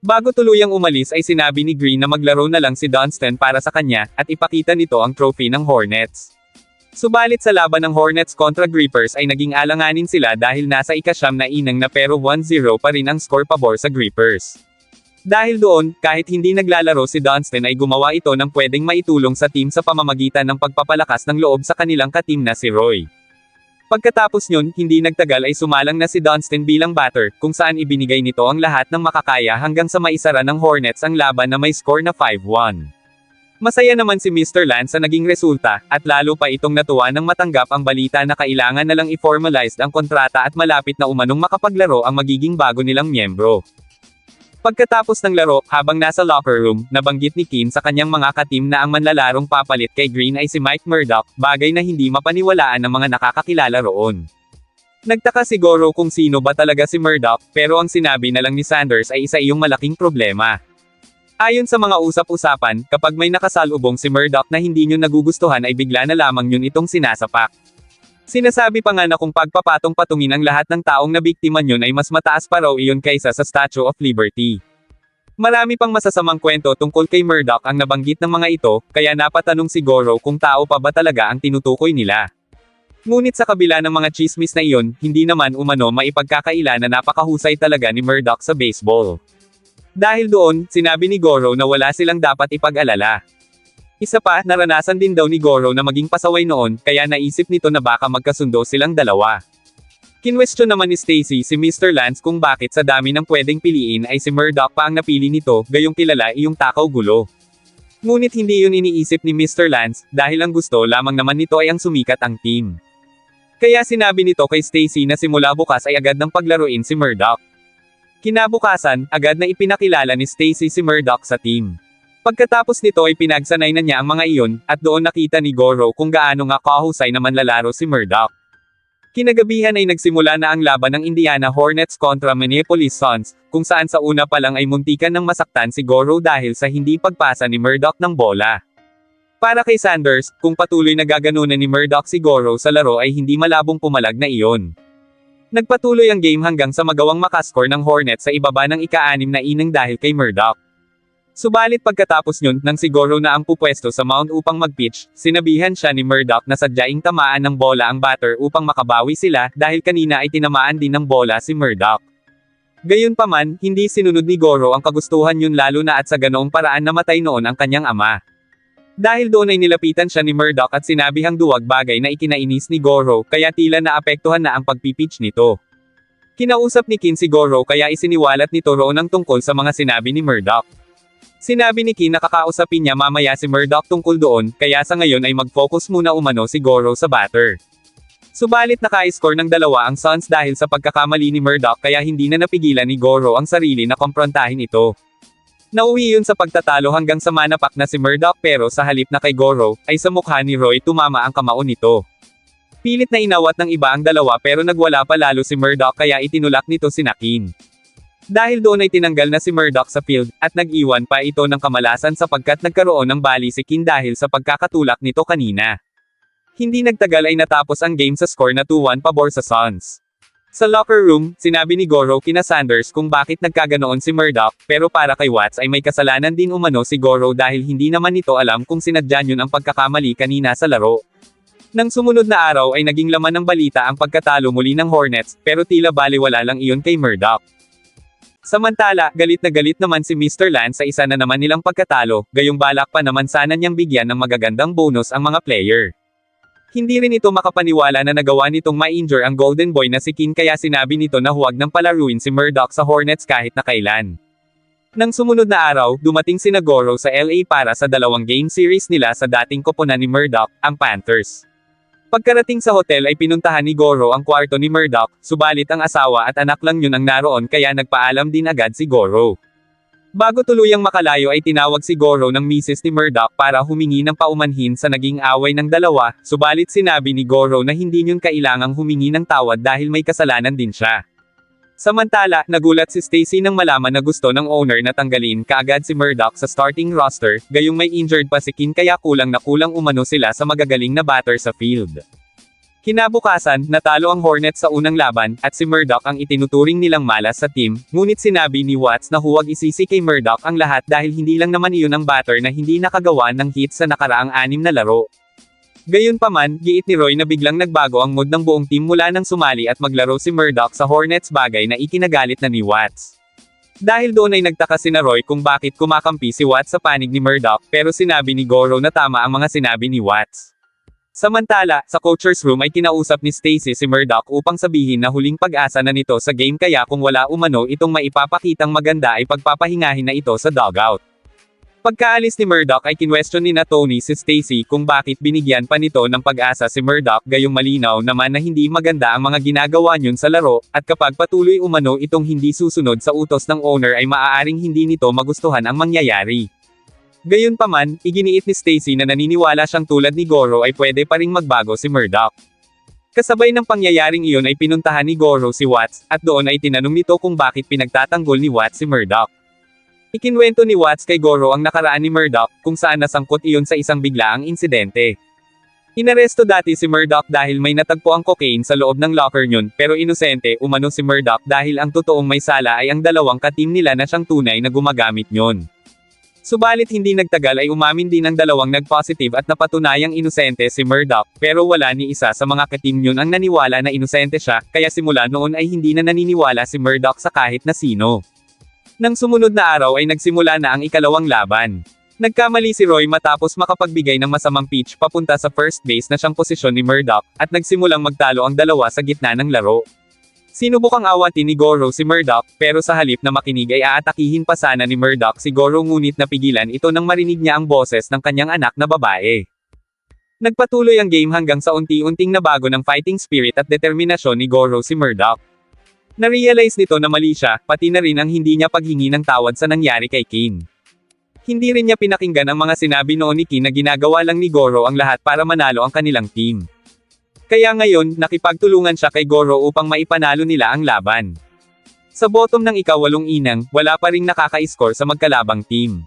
Bago tuluyang umalis ay sinabi ni Green na maglaro na lang si Dunstan para sa kanya, at ipakita nito ang trophy ng Hornets. Subalit sa laban ng Hornets kontra Grippers ay naging alanganin sila dahil nasa ika-9 na inning na pero 1-0 pa rin ang score pabor sa Grippers. Dahil doon, kahit hindi naglalaro si Dunstan ay gumawa ito ng pwedeng maitulong sa team sa pamamagitan ng pagpapalakas ng loob sa kanilang ka-team na si Roy. Pagkatapos nyon, hindi nagtagal ay sumalang na si Dunstan bilang batter, kung saan ibinigay nito ang lahat ng makakaya hanggang sa maisara ng Hornets ang laban na may score na 5-1. Masaya naman si Mr. Lance sa naging resulta, at lalo pa itong natuwa nang matanggap ang balita na kailangan na lang i-formalize ang kontrata at malapit na umanong makapaglaro ang magiging bago nilang miyembro. Pagkatapos ng laro, habang nasa locker room, nabanggit ni Kim sa kanyang mga ka-team na ang manlalarong papalit kay Green ay si Mike Murdock, bagay na hindi mapaniwalaan ng mga nakakakilala roon. Nagtaka si Goro kung sino ba talaga si Murdock, pero ang sinabi na lang ni Sanders ay isa iyong malaking problema. Ayon sa mga usap-usapan, kapag may nakasalubong si Murdock na hindi nyo nagugustuhan ay bigla na lamang yun itong sinasapak. Sinasabi pa nga na kung pagpapatong-patungin ang lahat ng taong nabiktima nyon ay mas mataas pa raw iyon kaysa sa Statue of Liberty. Marami pang masasamang kwento tungkol kay Murdock ang nabanggit ng mga ito, kaya napatanong si Goro kung tao pa ba talaga ang tinutukoy nila. Ngunit sa kabila ng mga chismis na iyon, hindi naman umano maipagkakaila na napakahusay talaga ni Murdock sa baseball. Dahil doon, sinabi ni Goro na wala silang dapat ipag-alala. Isa pa, naranasan din daw ni Goro na maging pasaway noon, kaya naisip nito na baka magkasundo silang dalawa. Kinwestiyon naman ni Stacy si Mr. Lance kung bakit sa dami ng pwedeng piliin ay si Murdock pa ang napili nito, gayong kilala iyong takaw gulo. Ngunit hindi yun iniisip ni Mr. Lance, dahil ang gusto lamang naman nito ay ang sumikat ang team. Kaya sinabi nito kay Stacy na simula bukas ay agad ng paglaruin si Murdock. Kinabukasan, agad na ipinakilala ni Stacy si Murdoch sa team. Pagkatapos nito ay pinagsanay na niya ang mga iyon, at doon nakita ni Goro kung gaano nga kahusay na manlalaro si Murdoch. Kinagabihan ay nagsimula na ang laban ng Indiana Hornets kontra Minneapolis Suns, kung saan sa una pa lang ay muntikan ng masaktan si Goro dahil sa hindi pagpasa ni Murdoch ng bola. Para kay Sanders, kung patuloy na gaganunan ni Murdoch si Goro sa laro ay hindi malabong pumalag na iyon. Nagpatuloy ang game hanggang sa magawang makascore ng Hornets sa ibaba ng ika-6 na inning dahil kay Murdoch. Subalit pagkatapos nyun, nang si Goro na ang pupwesto sa mound upang mag-pitch, sinabihan siya ni Murdoch na sadyaing tamaan ng bola ang batter upang makabawi sila dahil kanina ay tinamaan din ng bola si Murdoch. Gayunpaman, hindi sinunod ni Goro ang kagustuhan yun lalo na at sa ganoong paraan namatay noon ang kanyang ama. Dahil doon ay nilapitan siya ni Murdoch at sinabihang duwag bagay na ikinainis ni Goro kaya tila naapektuhan na ang pagpipitch nito. Kinausap ni Kin si Goro kaya isiniwalat nito roon ang tungkol sa mga sinabi ni Murdoch. Sinabi ni Kin na kakausapin niya mamaya si Murdoch tungkol doon, kaya sa ngayon ay mag-focus muna umano si Goro sa batter. Subalit naka-score ng 2 ang Suns dahil sa pagkakamali ni Murdoch kaya hindi na napigilan ni Goro ang sarili na komprontahin ito. Nauwi yun sa pagtatalo hanggang sa manapak na si Murdoch pero sa halip na kay Goro, ay sa mukha ni Roy tumama ang kamao nito. Pilit na inawat ng iba ang dalawa pero nagwala pa lalo si Murdoch kaya itinulak nito si Kin. Dahil doon ay tinanggal na si Murdoch sa field, at nag-iwan pa ito ng kamalasan sapagkat nagkaroon ng bali si Kin dahil sa pagkakatulak nito kanina. Hindi nagtagal ay natapos ang game sa score na 2-1 pabor sa Suns. Sa locker room, sinabi ni Goro kina Sanders kung bakit nagkaganoon si Murdoch, pero para kay Watts ay may kasalanan din umano si Goro dahil hindi naman nito alam kung sinadya yun ang pagkakamali kanina sa laro. Nang sumunod na araw ay naging laman ng balita ang pagkatalo muli ng Hornets, pero tila baliwala lang iyon kay Murdoch. Samantala, galit naman si Mr. Lance sa isa na naman nilang pagkatalo, gayong balak pa naman sana niyang bigyan ng magagandang bonus ang mga player. Hindi rin ito makapaniwala na nagawa nitong ma-injure ang Golden Boy na si Kin kaya sinabi nito na huwag nang palaruin si Murdoch sa Hornets kahit na kailan. Nang sumunod na araw, dumating sina Goro sa LA para sa 2 game series nila sa dating koponan ni Murdoch, ang Panthers. Pagkarating sa hotel ay pinuntahan ni Goro ang kwarto ni Murdoch, subalit ang asawa at anak lang yun ang naroon kaya nagpaalam din agad si Goro. Bago tuluyang makalayo ay tinawag si Goro ng misis ni Murdoch para humingi ng paumanhin sa naging away ng dalawa, subalit sinabi ni Goro na hindi yun kailangang humingi ng tawad dahil may kasalanan din siya. Samantala, nagulat si Stacy nang malaman na gusto ng owner na tanggalin kaagad si Murdoch sa starting roster, gayong may injured pa si Kin kaya kulang na kulang umano sila sa magagaling na batter sa field. Kinabukasan, natalo ang Hornets sa unang laban, at si Murdoch ang itinuturing nilang malas sa team, ngunit sinabi ni Watts na huwag isisi kay Murdoch ang lahat dahil hindi lang naman iyon ang batter na hindi nakagawa ng hits sa nakaraang 6 na laro. Gayunpaman, giit ni Roy na biglang nagbago ang mood ng buong team mula nang sumali at maglaro si Murdoch sa Hornets bagay na ikinagalit na ni Watts. Dahil doon ay nagtaka sina Roy kung bakit kumakampi si Watts sa panig ni Murdoch pero sinabi ni Goro na tama ang mga sinabi ni Watts. Samantala, sa coacher's room ay kinausap ni Stacy si Murdoch upang sabihin na huling pag-asa na nito sa game kaya kung wala umano itong maipapakitang maganda ay pagpapahingahin na ito sa dugout. Pagkaalis ni Murdoch ay kinwestiyon ni na Tony si Stacy kung bakit binigyan pa nito ng pag-asa si Murdoch gayong malinaw naman na hindi maganda ang mga ginagawa niyon sa laro, at kapag patuloy umano itong hindi susunod sa utos ng owner ay maaaring hindi nito magustuhan ang mangyayari. Gayunpaman, iginiit ni Stacy na naniniwala siyang tulad ni Goro ay pwede pa ring magbago si Murdoch. Kasabay ng pangyayaring iyon ay pinuntahan ni Goro si Watts, at doon ay tinanong nito kung bakit pinagtatanggol ni Watts si Murdoch. Ikinwento ni Watts kay Goro ang nakaraan ni Murdoch, kung saan nasangkot iyon sa isang biglaang insidente. Inaresto dati si Murdoch dahil may natagpo ang cocaine sa loob ng locker niyon, pero inosente umano si Murdoch dahil ang totoong may sala ay ang 2 ka-team nila na siyang tunay na gumagamit niyon. Subalit hindi nagtagal ay umamin din ang 2 nag-positive at napatunayang inosente si Murdoch, pero wala ni isa sa mga ka-team niyon ang naniwala na inosente siya, kaya simula noon ay hindi na naniniwala si Murdoch sa kahit na sino. Nang sumunod na araw ay nagsimula na ang ikalawang laban. Nagkamali si Roy matapos makapagbigay ng masamang pitch papunta sa first base na siyang posisyon ni Murdoch, at nagsimulang magtalo ang 2 sa gitna ng laro. Sinubukang awatin ni Goro si Murdoch, pero sa halip na makinig ay aatakihin pa sana ni Murdoch si Goro ngunit napigilan ito nang marinig niya ang boses ng kanyang anak na babae. Nagpatuloy ang game hanggang sa unti-unting nabago ng fighting spirit at determinasyon ni Goro si Murdoch. Narealize nito na mali siya, pati na rin ang hindi niya paghingi ng tawad sa nangyari kay Kin. Hindi rin niya pinakinggan ang mga sinabi noon ni Kin na ginagawa lang ni Goro ang lahat para manalo ang kanilang team. Kaya ngayon, nakipagtulungan siya kay Goro upang maipanalo nila ang laban. Sa bottom ng ika-8 inang, wala pa ring nakaka-score sa magkalabang team.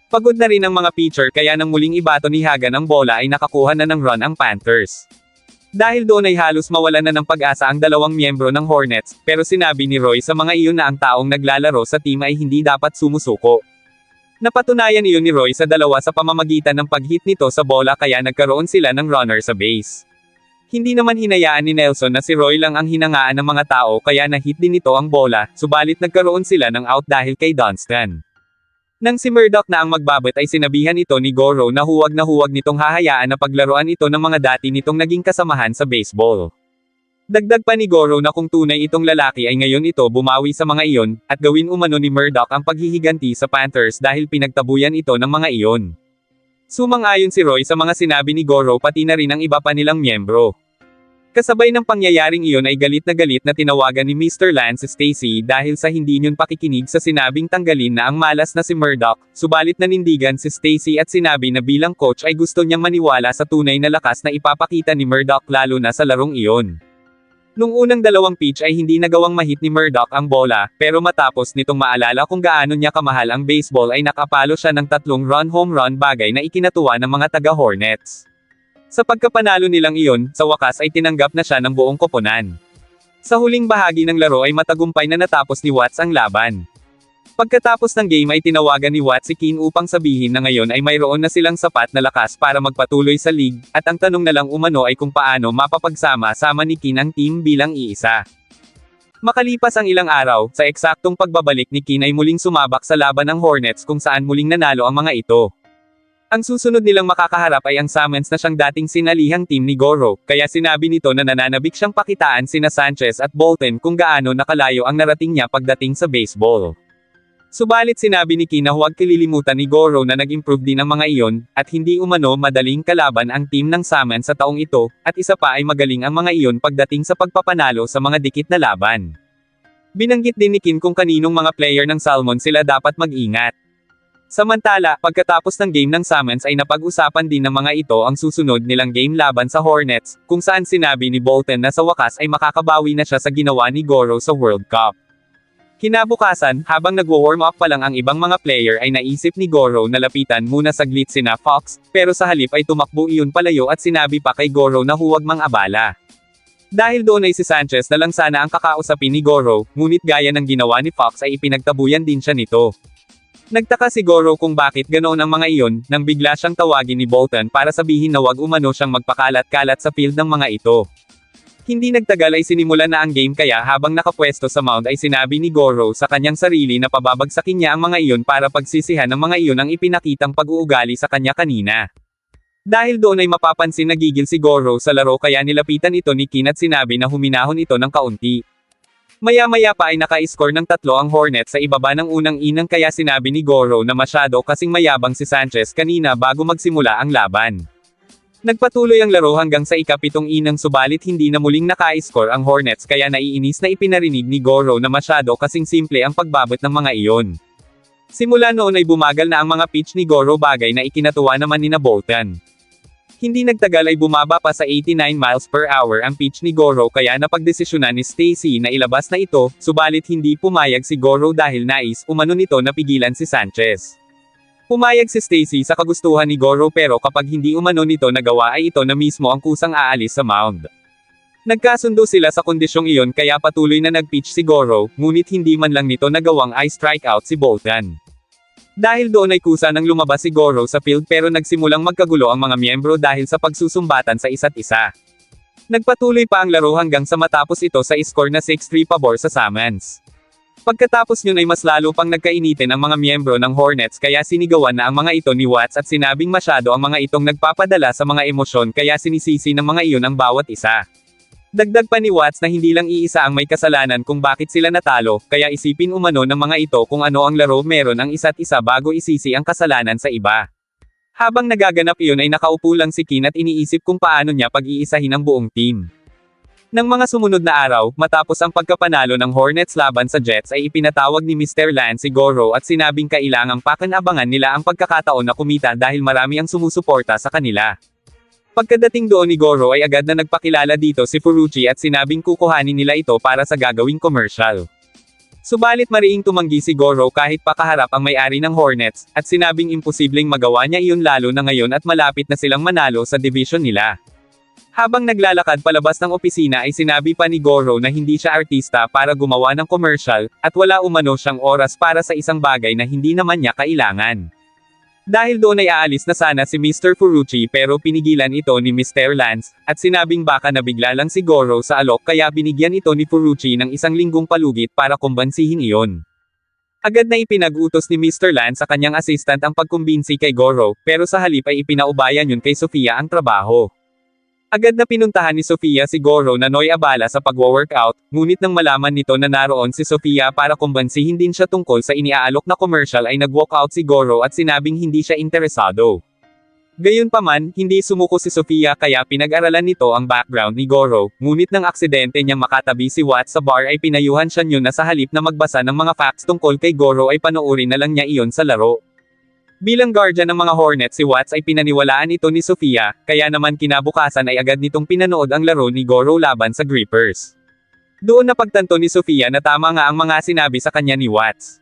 Pagod na rin ang mga pitcher kaya nang muling ibato ni Hagan ang bola ay nakakuha na ng run ang Panthers. Dahil doon ay halos mawalan na ng pag-asa ang dalawang miyembro ng Hornets, pero sinabi ni Roy sa mga iyon na ang taong naglalaro sa team ay hindi dapat sumusuko. Napatunayan iyon ni Roy sa dalawa sa pamamagitan ng pag-hit nito sa bola kaya nagkaroon sila ng runner sa base. Hindi naman hinayaan ni Nelson na si Roy lang ang hinangaan ng mga tao kaya na-hit din nito ang bola, subalit nagkaroon sila ng out dahil kay Dunstan. Nang si Murdoch na ang magbabot ay sinabihan ito ni Goro na huwag nitong hahayaan na paglaruan ito ng mga dati nitong naging kasamahan sa baseball. Dagdag pa ni Goro na kung tunay itong lalaki ay ngayon ito bumawi sa mga iyon, at gawin umano ni Murdoch ang paghihiganti sa Panthers dahil pinagtabuyan ito ng mga iyon. Sumang-ayon si Roy sa mga sinabi ni Goro pati na rin ang iba pa nilang miyembro. Kasabay ng pangyayaring iyon ay galit na tinawagan ni Mr. Lance Stacy dahil sa hindi niyon pakikinig sa sinabing tanggalin na ang malas na si Murdoch, subalit nanindigan si Stacy at sinabi na bilang coach ay gusto niyang maniwala sa tunay na lakas na ipapakita ni Murdoch lalo na sa larong iyon. Nung unang dalawang pitch ay hindi nagawang mahit ni Murdoch ang bola, pero matapos nitong maalala kung gaano niya kamahal ang baseball ay nakapalo siya ng 3 home run bagay na ikinatuwa ng mga taga-Hornets. Sa pagkapanalo nilang iyon, sa wakas ay tinanggap na siya ng buong koponan. Sa huling bahagi ng laro ay matagumpay na natapos ni Watts ang laban. Pagkatapos ng game ay tinawagan ni Watts si Kin upang sabihin na ngayon ay mayroon na silang sapat na lakas para magpatuloy sa league, at ang tanong na lang umano ay kung paano mapapagsama-sama ni Kin ang team bilang iisa. Makalipas ang ilang araw, sa eksaktong pagbabalik ni Kin ay muling sumabak sa laban ng Hornets kung saan muling nanalo ang mga ito. Ang susunod nilang makakaharap ay ang Summons na siyang dating sinalihang team ni Goro, kaya sinabi nito na nananabik siyang pakitaan sina Sanchez at Bolton kung gaano nakalayo ang narating niya pagdating sa baseball. Subalit sinabi ni Kin na huwag kililimutan ni Goro na nag-improve din ang mga iyon, at hindi umano madaling kalaban ang team ng Summons sa taong ito, at isa pa ay magaling ang mga iyon pagdating sa pagpapanalo sa mga dikit na laban. Binanggit din ni Kin kung kaninong mga player ng Salmon sila dapat mag-ingat. Samantala, pagkatapos ng game ng Summons ay napag-usapan din ng mga ito ang susunod nilang game laban sa Hornets, kung saan sinabi ni Bolton na sa wakas ay makakabawi na siya sa ginawa ni Goro sa World Cup. Kinabukasan, habang nagwo-warm up pa lang ang ibang mga player ay naisip ni Goro na lapitan muna saglit sina Fox, pero sa halip ay tumakbo iyon palayo at sinabi pa kay Goro na huwag mang-abala. Dahil doon ay si Sanchez na lang sana ang kakausapin ni Goro, ngunit gaya ng ginawa ni Fox ay ipinagtabuyan din siya nito. Nagtaka si Goro kung bakit ganoon ang mga iyon, nang bigla siyang tawagin ni Bolton para sabihin na wag umano siyang magpakalat-kalat sa field ng mga ito. Hindi nagtagal ay sinimulan na ang game kaya habang nakapwesto sa mound ay sinabi ni Goro sa kanyang sarili na pababagsakin niya ang mga iyon para pagsisihan ng mga iyon ang ipinakitang pag-uugali sa kanya kanina. Dahil doon ay mapapansin na gigil si Goro sa laro kaya nilapitan ito ni Kin at sinabi na huminahon ito ng kaunti. Maya-maya pa ay naka-score ng 3 ang Hornets sa ibaba ng unang inang kaya sinabi ni Goro na masyado kasing mayabang si Sanchez kanina bago magsimula ang laban. Nagpatuloy ang laro hanggang sa ika-7 inang subalit hindi na muling naka-score ang Hornets kaya naiinis na ipinarinig ni Goro na masyado kasing simple ang pagbabot ng mga iyon. Simula noon ay bumagal na ang mga pitch ni Goro bagay na ikinatuwa naman ni Bolton. Hindi nagtagal ay bumaba pa sa 89 miles per hour ang pitch ni Goro kaya napagdesisyonan ni Stacy na ilabas na ito, subalit hindi pumayag si Goro dahil nais umano nito na pigilan si Sanchez. Pumayag si Stacy sa kagustuhan ni Goro pero kapag hindi umano nito nagawa ay ito na mismo ang kusang aalis sa mound. Nagkasundo sila sa kondisyong iyon kaya patuloy na nag-pitch si Goro, ngunit hindi man lang nito nagawang i-strikeout si Bolton. Dahil doon ay kusa nang lumabas si Goro sa field pero nagsimulang magkagulo ang mga miyembro dahil sa pagsusumbatan sa isa't isa. Nagpatuloy pa ang laro hanggang sa matapos ito sa score na 6-3 pabor sa Summons. Pagkatapos yun ay mas lalo pang nagkainitin ang mga miyembro ng Hornets kaya sinigawan na ang mga ito ni Watts at sinabing masyado ang mga itong nagpapadala sa mga emosyon kaya sinisisi ng mga iyon ang bawat isa. Dagdag pa ni Watts na hindi lang iisa ang may kasalanan kung bakit sila natalo, kaya isipin umano ng mga ito kung ano ang laro meron ang isa't isa bago isisi ang kasalanan sa iba. Habang nagaganap iyon ay nakaupo lang si Kin at iniisip kung paano niya pag-iisahin ang buong team. Nang mga sumunod na araw, matapos ang pagkapanalo ng Hornets laban sa Jets ay ipinatawag ni Mr. Lance si Goro at sinabing kailangang pakanabangan nila ang pagkakataon na kumita dahil marami ang sumusuporta sa kanila. Pagkadating doon ni Goro ay agad na nagpakilala dito si Ferrucci at sinabing kukuhanin nila ito para sa gagawing commercial. Subalit mariing tumanggi si Goro kahit pakaharap ang may-ari ng Hornets, at sinabing imposibleng magawa niya iyon lalo na ngayon at malapit na silang manalo sa division nila. Habang naglalakad palabas ng opisina ay sinabi pa ni Goro na hindi siya artista para gumawa ng commercial, at wala umano siyang oras para sa isang bagay na hindi naman niya kailangan. Dahil doon ay aalis na sana si Mr. Ferrucci pero pinigilan ito ni Mr. Lance, at sinabing baka nabigla lang si Goro sa alok kaya binigyan ito ni Ferrucci ng isang linggong palugit para kumbansihin iyon. Agad na ipinag-utos ni Mr. Lance sa kanyang assistant ang pagkumbinsi kay Goro, pero sa halip ay ipinaubayan yun kay Sofia ang trabaho. Agad na pinuntahan ni Sofia si Goro na noy abala sa pagwo-workout, ngunit nang malaman nito na naroon si Sofia para kumbansihin din siya tungkol sa iniaalok na commercial ay nag-walkout si Goro at sinabing hindi siya interesado. Gayunpaman, hindi sumuko si Sofia kaya pinag-aralan nito ang background ni Goro, ngunit nang aksidente niyang makatabi si Watts sa bar ay pinayuhan siya niyo na sa halip na magbasa ng mga facts tungkol kay Goro ay panoorin na lang niya iyon sa laro. Bilang guardian ng mga Hornets si Watts ay pinaniwalaan ito ni Sofia, kaya naman kinabukasan ay agad nitong pinanood ang laro ni Goro laban sa Grippers. Doon napagtanto ni Sofia na tama nga ang mga sinabi sa kanya ni Watts.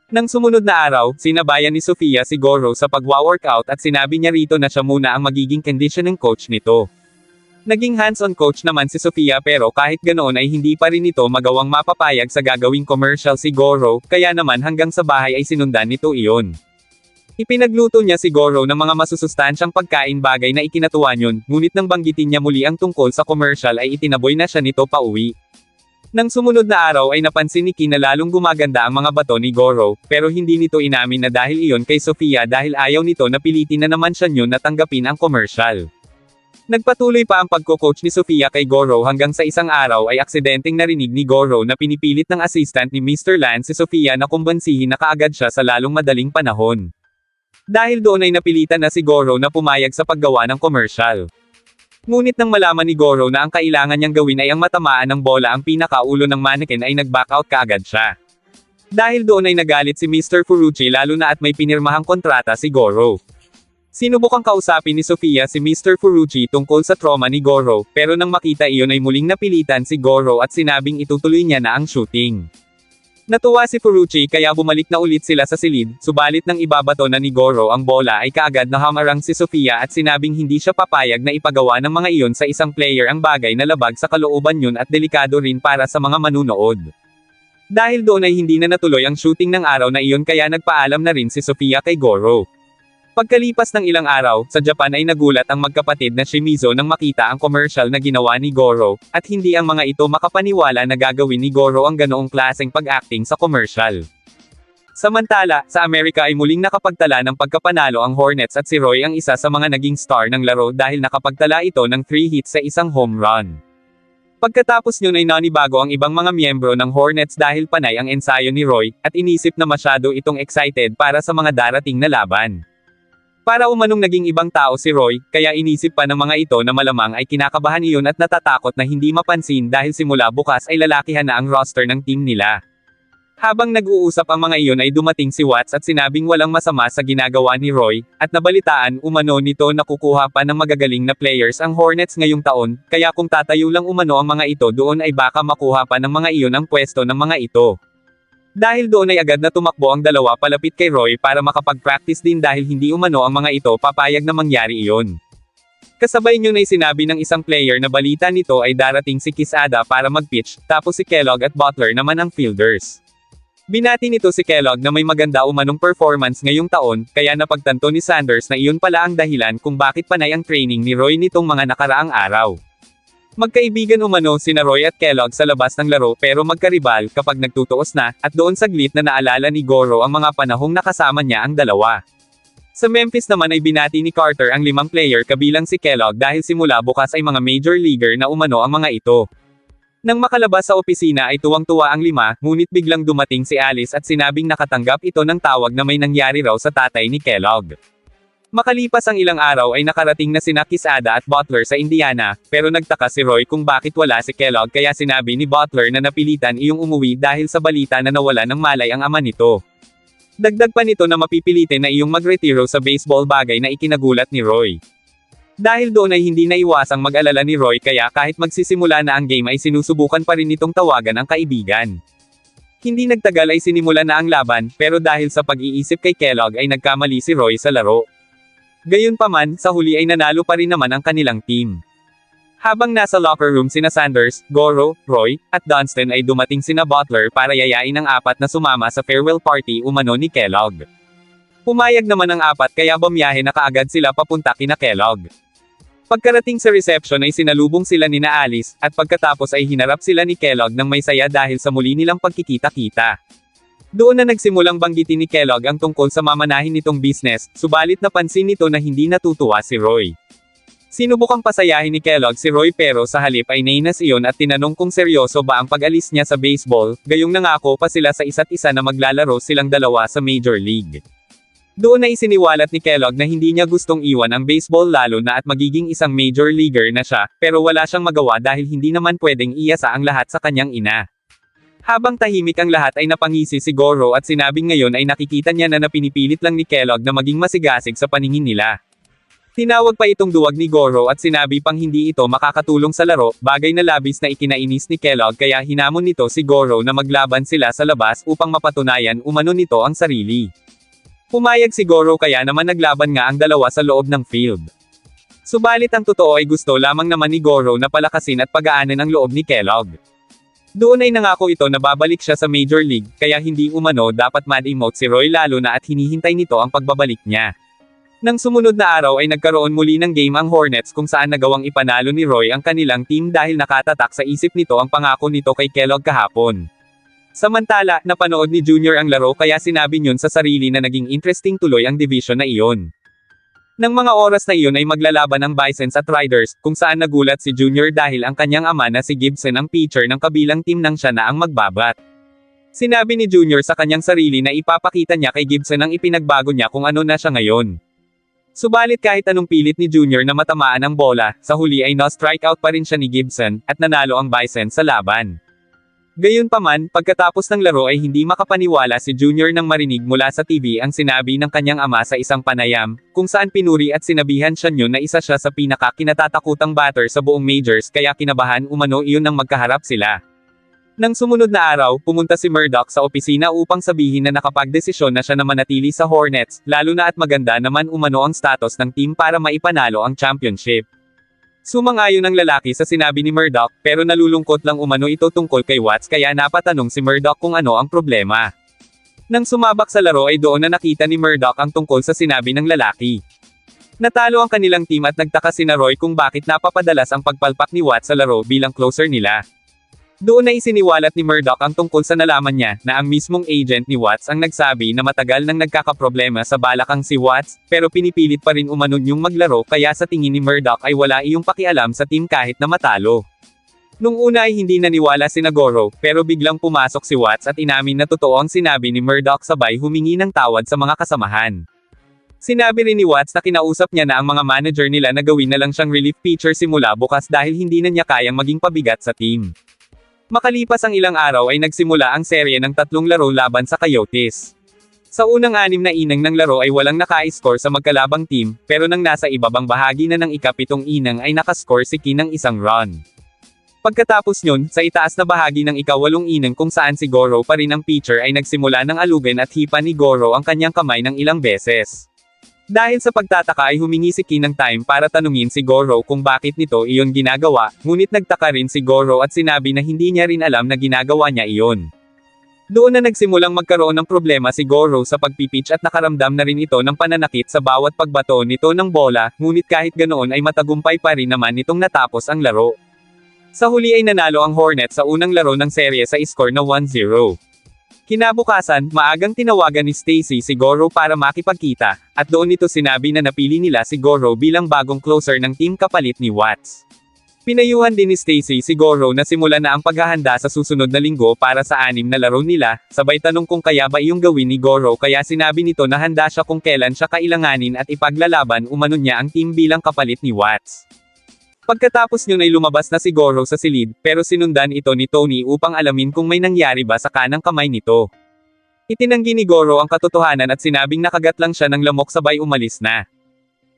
Nang sumunod na araw, sinabayan ni Sofia si Goro sa pagwa-workout at sinabi niya rito na siya muna ang magiging conditioning coach nito. Naging hands-on coach naman si Sofia pero kahit ganoon ay hindi pa rin ito magawang mapapayag sa gagawing commercial si Goro, kaya naman hanggang sa bahay ay sinundan nito iyon. Ipinagluto niya si Goro ng mga masusustansyang pagkain bagay na ikinatuwa yun, ngunit nang banggitin niya muli ang tungkol sa commercial ay itinaboy na siya nito pauwi. Nang sumunod na araw ay napansin ni Ki na lalong gumaganda ang mga bato ni Goro, pero hindi nito inamin na dahil iyon kay Sofia dahil ayaw nito na pilitin na naman siya yun na tanggapin ang commercial. Nagpatuloy pa ang pagko-coach ni Sofia kay Goro hanggang sa isang araw ay aksidenteng narinig ni Goro na pinipilit ng assistant ni Mr. Lance si Sofia na kumbansihin na kaagad siya sa lalong madaling panahon. Dahil doon ay napilitan na si Goro na pumayag sa paggawa ng commercial. Ngunit nang malaman ni Goro na ang kailangan niyang gawin ay ang matamaan ng bola ang pinakaulo ng mannequin ay nag-back out kaagad siya. Dahil doon ay nagalit si Mr. Ferrucci lalo na at may pinirmahang kontrata si Goro. Sinubukang kausapin ni Sofia si Mr. Ferrucci tungkol sa trauma ni Goro, pero nang makita iyon ay muling napilitan si Goro at sinabing itutuloy niya na ang shooting. Natuwa si Ferrucci kaya bumalik na ulit sila sa silid, subalit nang ibabato na ni Goro ang bola ay kaagad na hamarang si Sofia at sinabing hindi siya papayag na ipagawa ng mga iyon sa isang player ang bagay na labag sa kalooban yun at delikado rin para sa mga manunood. Dahil doon ay hindi na natuloy ang shooting ng araw na iyon kaya nagpaalam na rin si Sofia kay Goro. Pagkalipas ng ilang araw, sa Japan ay nagulat ang magkapatid na Shimizu nang makita ang commercial na ginawa ni Goro, at hindi ang mga ito makapaniwala na gagawin ni Goro ang ganoong klaseng pag-acting sa commercial. Samantala, sa Amerika ay muling nakapagtala ng pagkapanalo ang Hornets at si Roy ang isa sa mga naging star ng laro dahil nakapagtala ito ng 3 hits sa isang home run. Pagkatapos yun ay nanibago ang ibang mga miyembro ng Hornets dahil panay ang ensayo ni Roy, at inisip na masyado itong excited para sa mga darating na laban. Para umanong naging ibang tao si Roy, kaya inisip pa ng mga ito na malamang ay kinakabahan iyon at natatakot na hindi mapansin dahil simula bukas ay lalakihan na ang roster ng team nila. Habang nag-uusap ang mga iyon ay dumating si Watts at sinabing walang masama sa ginagawa ni Roy, at nabalitaan umano nito na kukuha pa ng magagaling na players ang Hornets ngayong taon, kaya kung tatayo lang umano ang mga ito doon ay baka makuha pa ng mga iyon ang pwesto ng mga ito. Dahil doon ay agad na tumakbo ang dalawa palapit kay Roy para makapag-practice din dahil hindi umano ang mga ito papayag na mangyari iyon. Kasabay niyon ay sinabi ng isang player na balita nito ay darating si Quesada para mag-pitch, tapos si Kellogg at Butler naman ang fielders. Binati nito si Kellogg na may maganda umanong performance ngayong taon, kaya napagtanto ni Sanders na iyon pala ang dahilan kung bakit panay ang training ni Roy nitong mga nakaraang araw. Magkaibigan umano sina Roy at Kellogg sa labas ng laro pero magkaribal kapag nagtutuos na, at doon saglit na naalala ni Goro ang mga panahong nakasama niya ang dalawa. Sa Memphis naman ay binati ni Carter ang 5 player kabilang si Kellogg dahil simula bukas ay mga major leaguer na umano ang mga ito. Nang makalabas sa opisina ay tuwang-tuwa ang 5, ngunit biglang dumating si Alice at sinabing nakatanggap ito ng tawag na may nangyari raw sa tatay ni Kellogg. Makalipas ang ilang araw ay nakarating na sina Quesada at Butler sa Indiana, pero nagtaka si Roy kung bakit wala si Kellogg kaya sinabi ni Butler na napilitan iyong umuwi dahil sa balita na nawala ng malay ang ama nito. Dagdag pa nito na mapipilitin na iyong magretiro sa baseball, bagay na ikinagulat ni Roy. Dahil doon ay hindi naiwasang mag-alala ni Roy kaya kahit magsisimula na ang game ay sinusubukan pa rin nitong tawagan ang kaibigan. Hindi nagtagal ay sinimula na ang laban, pero dahil sa pag-iisip kay Kellogg ay nagkamali si Roy sa laro. Gayunpaman, sa huli ay nanalo pa rin naman ang kanilang team. Habang nasa locker room sina Sanders, Goro, Roy, at Dunston ay dumating sina Butler para yayain ang apat na sumama sa farewell party umano ni Kellogg. Pumayag naman ang apat kaya bumiyahe na kaagad sila papunta kina Kellogg. Pagkarating sa reception ay sinalubong sila nina Alice, at pagkatapos ay hinarap sila ni Kellogg ng may saya dahil sa muli nilang pagkikita-kita. Doon na nagsimulang banggitin ni Kellogg ang tungkol sa mamanahin nitong business, subalit napansin nito na hindi natutuwa si Roy. Sinubukang pasayahin ni Kellogg si Roy pero sa halip ay nainas iyon at tinanong kung seryoso ba ang pag-alis niya sa baseball, gayong nangako pa sila sa isa't isa na maglalaro silang dalawa sa Major League. Doon na isiniwalat ni Kellogg na hindi niya gustong iwan ang baseball lalo na at magiging isang major leaguer na siya, pero wala siyang magawa dahil hindi naman pwedeng iasa ang lahat sa kanyang ina. Habang tahimik ang lahat ay napangisi si Goro at sinabing ngayon ay nakikita niya na pinipilit lang ni Kellogg na maging masigasig sa paningin nila. Tinawag pa itong duwag ni Goro at sinabi pang hindi ito makakatulong sa laro, bagay na labis na ikinainis ni Kellogg kaya hinamon nito si Goro na maglaban sila sa labas upang mapatunayan umano nito ang sarili. Pumayag si Goro kaya naman naglaban nga ang dalawa sa loob ng field. Subalit ang totoo ay gusto lamang naman ni Goro na palakasin at pagaanin ang loob ni Kellogg. Doon ay nangako ito na babalik siya sa Major League, kaya hindi umano dapat mad-emote si Roy lalo na at hinihintay nito ang pagbabalik niya. Nang sumunod na araw ay nagkaroon muli ng game ang Hornets kung saan nagawang ipanalo ni Roy ang kanilang team dahil nakatatak sa isip nito ang pangako nito kay Kellogg kahapon. Samantala, napanood ni Junior ang laro kaya sinabi niyon sa sarili na naging interesting tuloy ang division na iyon. Nang mga oras na iyon ay maglalaban ang Bisons at Riders, kung saan nagulat si Junior dahil ang kanyang ama na si Gibson ang pitcher ng kabilang team nang siya na ang magbabat. Sinabi ni Junior sa kanyang sarili na ipapakita niya kay Gibson ang ipinagbago niya kung ano na siya ngayon. Subalit kahit anong pilit ni Junior na matamaan ang bola, sa huli ay no-strikeout pa rin siya ni Gibson, at nanalo ang Bisons sa laban. Gayunpaman, pagkatapos ng laro ay hindi makapaniwala si Junior nang marinig mula sa TV ang sinabi ng kanyang ama sa isang panayam, kung saan pinuri at sinabihan siya niyon na isa siya sa pinaka-kinatatakutang batter sa buong majors kaya kinabahan umano iyon nang magkaharap sila. Nang sumunod na araw, pumunta si Murdoch sa opisina upang sabihin na nakapagdesisyon na siya na manatili sa Hornets, lalo na at maganda naman umano ang status ng team para maipanalo ang championship. Sumang-ayon ang lalaki sa sinabi ni Murdoch, pero nalulungkot lang umano ito tungkol kay Watts kaya napatanong si Murdoch kung ano ang problema. Nang sumabak sa laro ay doon na nakita ni Murdoch ang tungkol sa sinabi ng lalaki. Natalo ang kanilang team at nagtaka sina Roy kung bakit napapadalas ang pagpalpak ni Watts sa laro bilang closer nila. Doon na isiniwalat ni Murdoch ang tungkol sa nalaman niya, na ang mismong agent ni Watts ang nagsabi na matagal nang nagkakaproblema sa balakang si Watts, pero pinipilit pa rin umano niyong maglaro kaya sa tingin ni Murdoch ay wala iyong pakialam sa team kahit na matalo. Nung una ay hindi naniwala si Goro, pero biglang pumasok si Watts at inamin na totoo ang sinabi ni Murdoch sabay humingi ng tawad sa mga kasamahan. Sinabi rin ni Watts na kinausap niya na ang mga manager nila na gawin na lang siyang relief pitcher simula bukas dahil hindi na niya kayang maging pabigat sa team. Makalipas ang ilang araw ay nagsimula ang serye ng 3 laro laban sa Coyotes. Sa unang 6 na inang ng laro ay walang naka-score sa magkalabang team, pero nang nasa ibabang bahagi na ng ika-7 inang ay nakascore si Key ng 1 run. Pagkatapos nyon, sa itaas na bahagi ng ika-8 inang kung saan si Goro pa rin ang pitcher ay nagsimula ng alugan at hipa ni Goro ang kanyang kamay ng ilang beses. Dahil sa pagtataka ay humingi si Key ng time para tanungin si Goro kung bakit nito iyon ginagawa, ngunit nagtaka rin si Goro at sinabi na hindi niya rin alam na ginagawa niya iyon. Doon na nagsimulang magkaroon ng problema si Goro sa pagpipitch at nakaramdam na rin ito ng pananakit sa bawat pagbato nito ng bola, ngunit kahit ganoon ay matagumpay pa rin naman itong natapos ang laro. Sa huli ay nanalo ang Hornets sa unang laro ng serye sa score na 1-0. Kinabukasan, maagang tinawagan ni Stacy si Goro para makipagkita, at doon nito sinabi na napili nila si Goro bilang bagong closer ng team kapalit ni Watts. Pinayuhan din ni Stacy si Goro na simulan na ang paghahanda sa susunod na linggo para sa 6 na laro nila, sabay tanong kung kaya ba iyong gawin ni Goro kaya sinabi nito na handa siya kung kailan siya kailanganin at ipaglalaban umano niya ang team bilang kapalit ni Watts. Pagkatapos niyon ay lumabas na si Goro sa silid, pero sinundan ito ni Tony upang alamin kung may nangyari ba sa kanang kamay nito. Itinanggi ni Goro ang katotohanan at sinabing nakagat lang siya ng lamok sabay umalis na.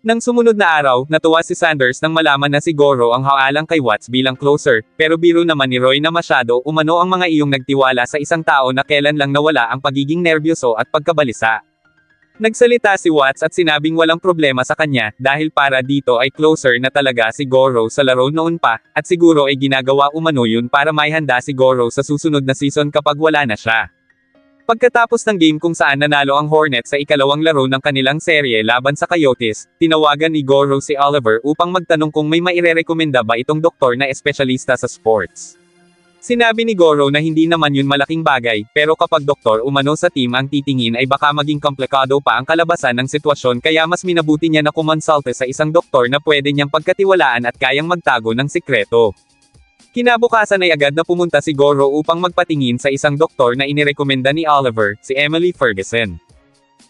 Nang sumunod na araw, natuwa si Sanders nang malaman na si Goro ang haalang kay Watts bilang closer, pero biro naman ni Roy na masyado umano ang mga iyong nagtiwala sa isang tao na kailan lang nawala ang pagiging nerbyoso at pagkabalisa. Nagsalita si Watts at sinabing walang problema sa kanya, dahil para dito ay closer na talaga si Goro sa laro noon pa, at siguro ay ginagawa umano yun para maihanda si Goro sa susunod na season kapag wala na siya. Pagkatapos ng game kung saan nanalo ang Hornets sa ikalawang laro ng kanilang serye laban sa Coyotes, tinawagan ni Goro si Oliver upang magtanong kung may mairerekomenda ba itong doktor na espesyalista sa sports. Sinabi ni Goro na hindi naman yun malaking bagay, pero kapag doktor umano sa team ang titingin ay baka maging komplikado pa ang kalabasan ng sitwasyon kaya mas minabuti niya na kumonsulte sa isang doktor na pwede niyang pagkatiwalaan at kayang magtago ng sikreto. Kinabukasan ay agad na pumunta si Goro upang magpatingin sa isang doktor na inirekomenda ni Oliver, si Emily Ferguson.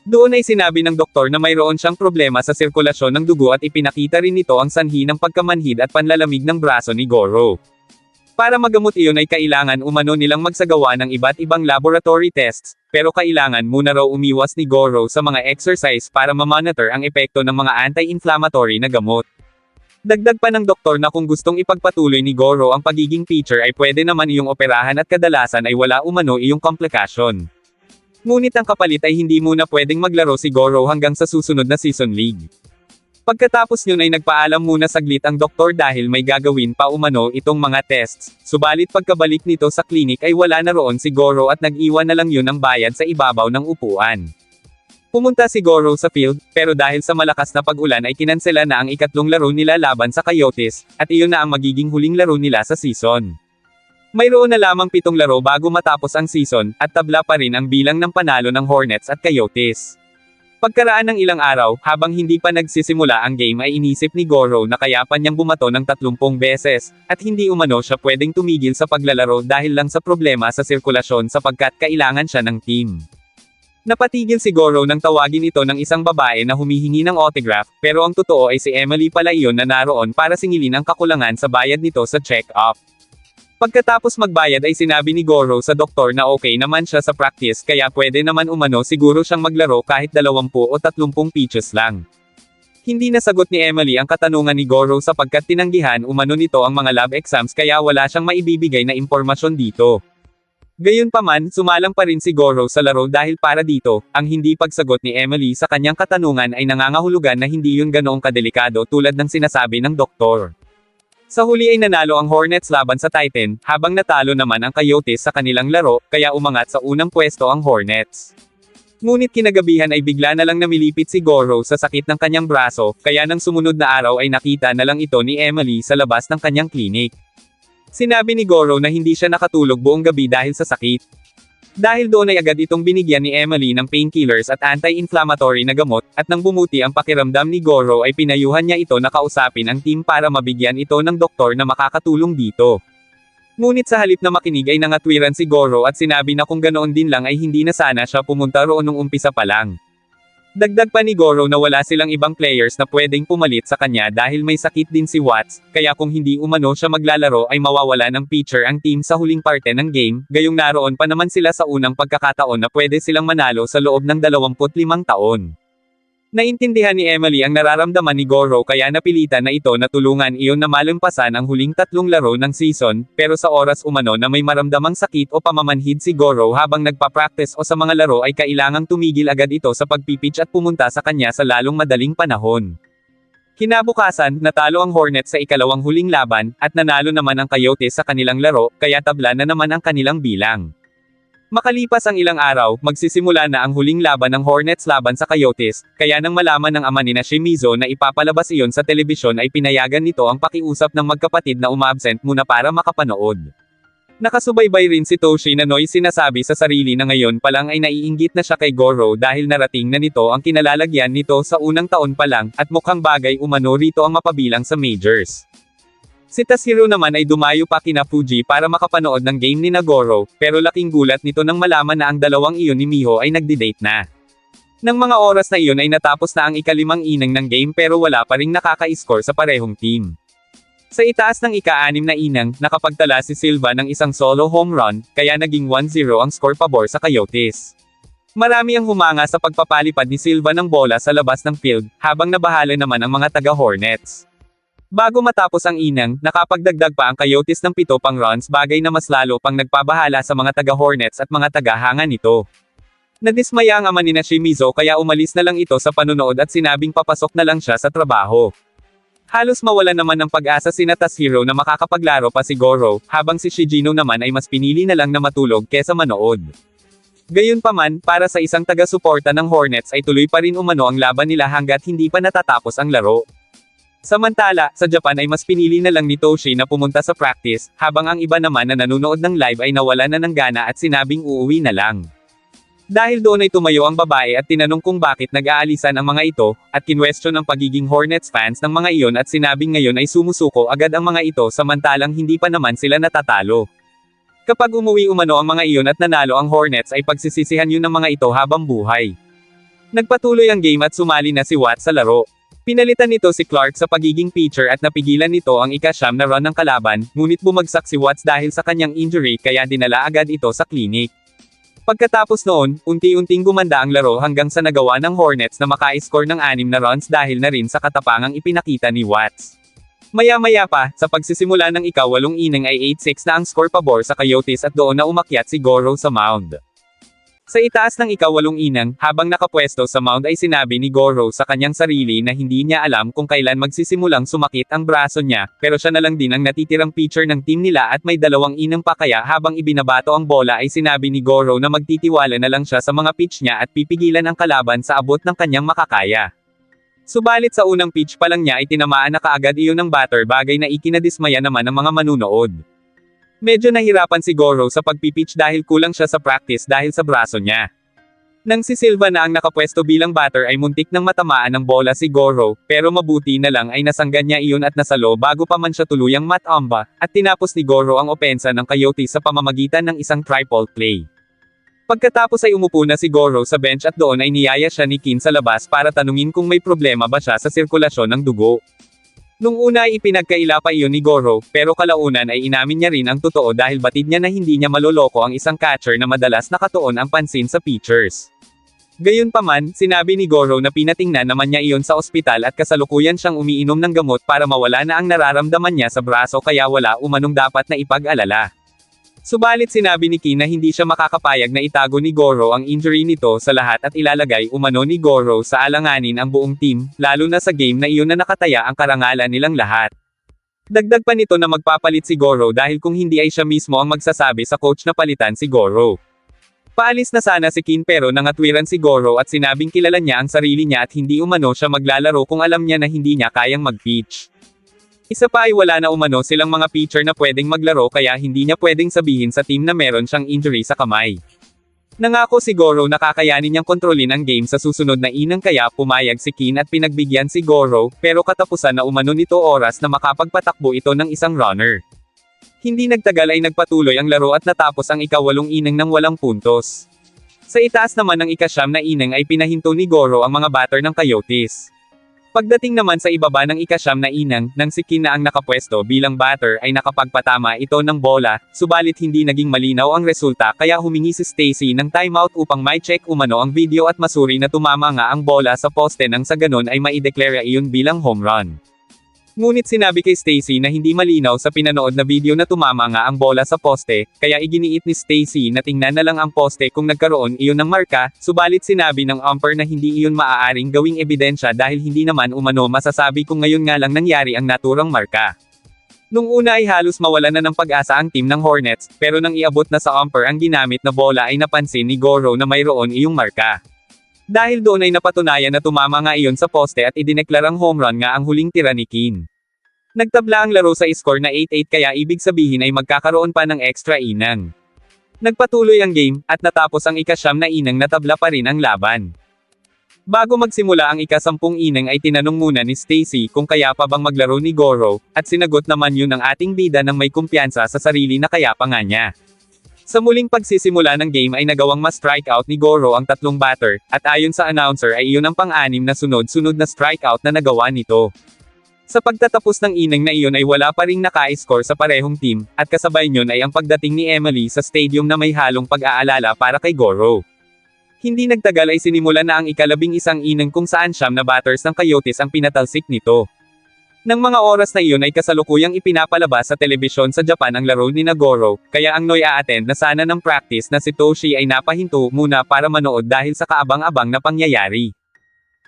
Doon ay sinabi ng doktor na mayroon siyang problema sa sirkulasyon ng dugo at ipinakita rin nito ang sanhi ng pagkamanhid at panlalamig ng braso ni Goro. Para magamot iyon ay kailangan umano nilang magsagawa ng iba't ibang laboratory tests, pero kailangan muna raw umiwas ni Goro sa mga exercise para mamonitor ang epekto ng mga anti-inflammatory na gamot. Dagdag pa ng doktor na kung gustong ipagpatuloy ni Goro ang pagiging pitcher ay pwede naman iyong operahan at kadalasan ay wala umano iyong komplikasyon. Ngunit ang kapalit ay hindi muna pwedeng maglaro si Goro hanggang sa susunod na season league. Pagkatapos yun ay nagpaalam muna saglit ang doktor dahil may gagawin pa umano itong mga tests, subalit pagkabalik nito sa klinik ay wala na roon si Goro at nag-iwan na lang yun ng bayad sa ibabaw ng upuan. Pumunta si Goro sa field, pero dahil sa malakas na pag-ulan ay kinansela na ang ikatlong laro nila laban sa Coyotes, at iyon na ang magiging huling laro nila sa season. Mayroon na lamang 7 laro bago matapos ang season, at tabla pa rin ang bilang ng panalo ng Hornets at Coyotes. Pagkaraan ng ilang araw, habang hindi pa nagsisimula ang game ay inisip ni Goro na kaya pa niyang bumato ng 30 beses, at hindi umano siya pwedeng tumigil sa paglalaro dahil lang sa problema sa sirkulasyon sapagkat kailangan siya ng team. Napatigil si Goro nang tawagin ito ng isang babae na humihingi ng autograph, pero ang totoo ay si Emily pala iyon na naroon para singilin ang kakulangan sa bayad nito sa check-up. Pagkatapos magbayad ay sinabi ni Goro sa doktor na okay naman siya sa practice kaya pwede naman umano siguro siyang maglaro kahit 20 o 30 pitches lang. Hindi nasagot ni Emily ang katanungan ni Goro sapagkat tinanggihan umano nito ang mga lab exams kaya wala siyang maibibigay na impormasyon dito. Gayunpaman, sumalang pa rin si Goro sa laro dahil para dito, ang hindi pagsagot ni Emily sa kanyang katanungan ay nangangahulugan na hindi yun ganoong kadelikado tulad ng sinasabi ng doktor. Sa huli ay nanalo ang Hornets laban sa Titan, habang natalo naman ang Coyotes sa kanilang laro, kaya umangat sa unang pwesto ang Hornets. Ngunit kinagabihan ay bigla na lang namilipit si Goro sa sakit ng kanyang braso, kaya nang sumunod na araw ay nakita na lang ito ni Emily sa labas ng kanyang klinik. Sinabi ni Goro na hindi siya nakatulog buong gabi dahil sa sakit. Dahil doon ay agad itong binigyan ni Emily ng painkillers at anti-inflammatory na gamot, at nang bumuti ang pakiramdam ni Goro ay pinayuhan niya ito na kausapin ang team para mabigyan ito ng doktor na makakatulong dito. Ngunit sa halip na makinig ay nangatwiran si Goro at sinabi na kung ganoon din lang ay hindi na sana siya pumunta roon nung umpisa pa lang. Dagdag pa ni Goro na wala silang ibang players na pwedeng pumalit sa kanya dahil may sakit din si Watts, kaya kung hindi umano siya maglalaro ay mawawala ng pitcher ang team sa huling parte ng game, gayong naroon pa naman sila sa unang pagkakataon na pwede silang manalo sa loob ng 25 taon. Naintindihan ni Emily ang nararamdaman ni Goro kaya napilitan na ito na tulungan iyon na malampasan ang huling 3 laro ng season, pero sa oras umano na may maramdamang sakit o pamamanhid si Goro habang nagpa-practice o sa mga laro ay kailangang tumigil agad ito sa pagpipitch at pumunta sa kanya sa lalong madaling panahon. Kinabukasan, natalo ang Hornets sa ikalawang huling laban, at nanalo naman ang Coyotes sa kanilang laro, kaya tabla na naman ang kanilang bilang. Makalipas ang ilang araw, magsisimula na ang huling laban ng Hornets laban sa Coyotes, kaya nang malaman ng ama ni Shimizu na ipapalabas iyon sa telebisyon ay pinayagan nito ang pakiusap ng magkapatid na umabsent muna para makapanood. Nakasubaybay rin si Toshi na Noy sinasabi sa sarili na ngayon pa lang ay naiinggit na siya kay Goro dahil narating na nito ang kinalalagyan nito sa unang taon pa lang, at mukhang bagay umano rito ang mapabilang sa majors. Si Tashiro naman ay dumayo pa kina Fuji para makapanood ng game ni Goro, pero laking gulat nito nang malaman na ang dalawang iyon ni Miho ay nagdi-date na. Nang mga oras na iyon ay natapos na ang ika-5 inning ng game pero wala pa ring nakaka-score sa parehong team. Sa itaas ng ika-6 na inning, nakapagtala si Silva ng isang solo home run, kaya naging 1-0 ang score pabor sa Coyotes. Marami ang humanga sa pagpapalipad ni Silva ng bola sa labas ng field, habang nabahala naman ang mga taga-Hornets. Bago matapos ang inning, nakapagdagdag pa ang Coyotes ng 7 pang runs, bagay na mas lalo pang nagpabahala sa mga taga-Hornets at mga taga-hanga nito. Nadismaya ang ama ni Shimizu kaya umalis na lang ito sa panonood at sinabing papasok na lang siya sa trabaho. Halos mawalan naman ng pag-asa si Tashiro na makakapaglaro pa si Goro, habang si Shigino naman ay mas pinili na lang na matulog kesa manood. Gayunpaman, para sa isang taga-suporta ng Hornets ay tuloy pa rin umano ang laban nila hanggat hindi pa natatapos ang laro. Samantala, sa Japan ay mas pinili na lang ni Toshi na pumunta sa practice, habang ang iba naman na nanonood ng live ay nawalan na ng gana at sinabing uuwi na lang. Dahil doon ay tumayo ang babae at tinanong kung bakit nag-aalisan ang mga ito, at kinwestiyon ang pagiging Hornets fans ng mga iyon at sinabing ngayon ay sumusuko agad ang mga ito samantalang hindi pa naman sila natatalo. Kapag umuwi umano ang mga iyon at nanalo ang Hornets ay pagsisisihan yun ng mga ito habang buhay. Nagpatuloy ang game at sumali na si Watt sa laro. Pinalitan nito si Clark sa pagiging pitcher at napigilan nito ang ika-9 na run ng kalaban, ngunit bumagsak si Watts dahil sa kanyang injury kaya dinala agad ito sa klinik. Pagkatapos noon, unti-unting gumanda ang laro hanggang sa nagawa ng Hornets na maka-score ng 6 na runs dahil na rin sa katapangang ipinakita ni Watts. Maya-maya pa, sa pagsisimula ng ika-8 inning ay 8-6 na ang score pabor sa Coyotes at doon na umakyat si Goro sa mound. Sa itaas ng ika-8 inning, habang nakapwesto sa mound ay sinabi ni Goro sa kanyang sarili na hindi niya alam kung kailan magsisimulang sumakit ang braso niya, pero siya na lang din ang natitirang pitcher ng team nila at may 2 inning pa kaya habang ibinabato ang bola ay sinabi ni Goro na magtitiwala na lang siya sa mga pitch niya at pipigilan ang kalaban sa abot ng kanyang makakaya. Subalit sa unang pitch pa lang niya ay tinamaan na kaagad iyon ng batter bagay na ikinadismaya naman ng mga manunood. Medyo nahirapan si Goro sa pagpipitch dahil kulang siya sa practice dahil sa braso niya. Nang si Silva na ang nakapwesto bilang batter ay muntik nang matamaan ng bola si Goro, pero mabuti na lang ay nasanggan niya iyon at nasalo bago pa man siya tuluyang matamba, at tinapos ni Goro ang opensa ng Coyotes sa pamamagitan ng isang triple play. Pagkatapos ay umupo na si Goro sa bench at doon ay niyaya siya ni Kin sa labas para tanungin kung may problema ba siya sa sirkulasyon ng dugo. Nung una ay ipinagkaila pa iyon ni Goro, pero kalaunan ay inamin niya rin ang totoo dahil batid niya na hindi niya maloloko ang isang catcher na madalas nakatuon ang pansin sa pitchers. Gayunpaman, sinabi ni Goro na pinatingnan naman niya iyon sa ospital at kasalukuyan siyang umiinom ng gamot para mawala na ang nararamdaman niya sa braso kaya wala umanong dapat na ipag-alala. Subalit sinabi ni Kin na hindi siya makakapayag na itago ni Goro ang injury nito sa lahat at ilalagay umano ni Goro sa alanganin ang buong team, lalo na sa game na iyon na nakataya ang karangalan nilang lahat. Dagdag pa nito na magpapalit si Goro dahil kung hindi ay siya mismo ang magsasabi sa coach na palitan si Goro. Paalis na sana si Kin pero nangatwiran si Goro at sinabing kilala niya ang sarili niya at hindi umano siya maglalaro kung alam niya na hindi niya kayang mag-pitch. Isa pa ay wala na umano silang mga pitcher na pwedeng maglaro kaya hindi niya pwedeng sabihin sa team na meron siyang injury sa kamay. Nangako si Goro na kakayanin niyang kontrolin ang game sa susunod na inang kaya pumayag si Kin at pinagbigyan si Goro, pero katapusan na umano nito oras na makapagpatakbo ito ng isang runner. Hindi nagtagal ay nagpatuloy ang laro at natapos ang ika-8 inning ng walang puntos. Sa itaas naman ng ika-9 na inning ay pinahinto ni Goro ang mga batter ng Coyotes. Pagdating naman sa ibaba ng ika-9 na inning, nang si Kin na ang nakapwesto bilang batter ay nakapagpatama ito ng bola, subalit hindi naging malinaw ang resulta kaya humingi si Stacy ng timeout upang may check umano ang video at masuri na tumama nga ang bola sa poste nang sa ganon ay maideklara iyon bilang home run. Ngunit sinabi kay Stacy na hindi malinaw sa pinanood na video na tumama nga ang bola sa poste, kaya iginiit ni Stacy na tingnan na lang ang poste kung nagkaroon iyon ng marka, subalit sinabi ng umpire na hindi iyon maaaring gawing ebidensya dahil hindi naman umano masasabi kung ngayon nga lang nangyari ang naturang marka. Nung una ay halos mawalan na ng pag-asa ang team ng Hornets, pero nang iabot na sa umpire ang ginamit na bola ay napansin ni Goro na mayroon iyong marka. Dahil doon ay napatunayan na tumama nga iyon sa poste at idineklarang home run nga ang huling tira ni Kin. Nagtabla ang laro sa score na 8-8 kaya ibig sabihin ay magkakaroon pa ng extra inang. Nagpatuloy ang game, at natapos ang ika-9 na inang natabla pa rin ang laban. Bago magsimula ang ika-10 inning ay tinanong muna ni Stacy kung kaya pa bang maglaro ni Goro, at sinagot naman yun ng ating bida ng may kumpiyansa sa sarili na kaya pa nga niya. Sa muling pagsisimula ng game ay nagawang ma-strikeout ni Goro ang 3 batter, at ayon sa announcer ay iyon ang pang-anim na sunod-sunod na strikeout na nagawa nito. Sa pagtatapos ng inning na iyon ay wala pa ring naka-score sa parehong team, at kasabay niyon ay ang pagdating ni Emily sa stadium na may halong pag-aalala para kay Goro. Hindi nagtagal ay sinimulan na ang ika-11 inning kung saan 9 na batters ng Coyotes ang pinatalsik nito. Nang mga oras na iyon ay kasalukuyang ipinapalabas sa telebisyon sa Japan ang laro ni Goro, kaya ang Noy-a-attend na sana ng practice na si Toshi ay napahinto muna para manood dahil sa kaabang-abang na pangyayari.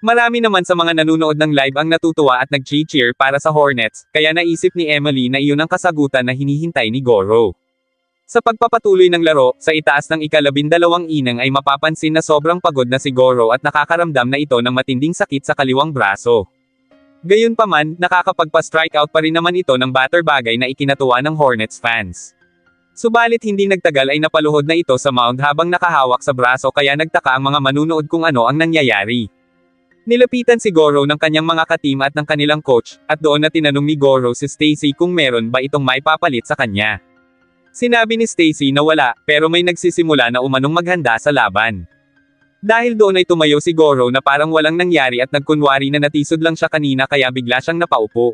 Marami naman sa mga nanunood ng live ang natutuwa at nag-cheer para sa Hornets, kaya naisip ni Emily na iyon ang kasagutan na hinihintay ni Goro. Sa pagpapatuloy ng laro, sa itaas ng ika-12 inning ay mapapansin na sobrang pagod na si Goro at nakakaramdam na ito ng matinding sakit sa kaliwang braso. Gayunpaman, nakakapagpa-strikeout pa rin naman ito ng batter, bagay na ikinatuwa ng Hornets fans. Subalit hindi nagtagal ay napaluhod na ito sa mound habang nakahawak sa braso, kaya nagtaka ang mga manunood kung ano ang nangyayari. Nilapitan si Goro ng kanyang mga katim at ng kanilang coach, at doon na tinanong ni Goro si Stacy kung meron ba itong maipapalit sa kanya. Sinabi ni Stacy na wala, pero may nagsisimula na umanong maghanda sa laban. Dahil doon ay tumayo si Goro na parang walang nangyari at nagkunwari na natisod lang siya kanina, kaya bigla siyang napaupo.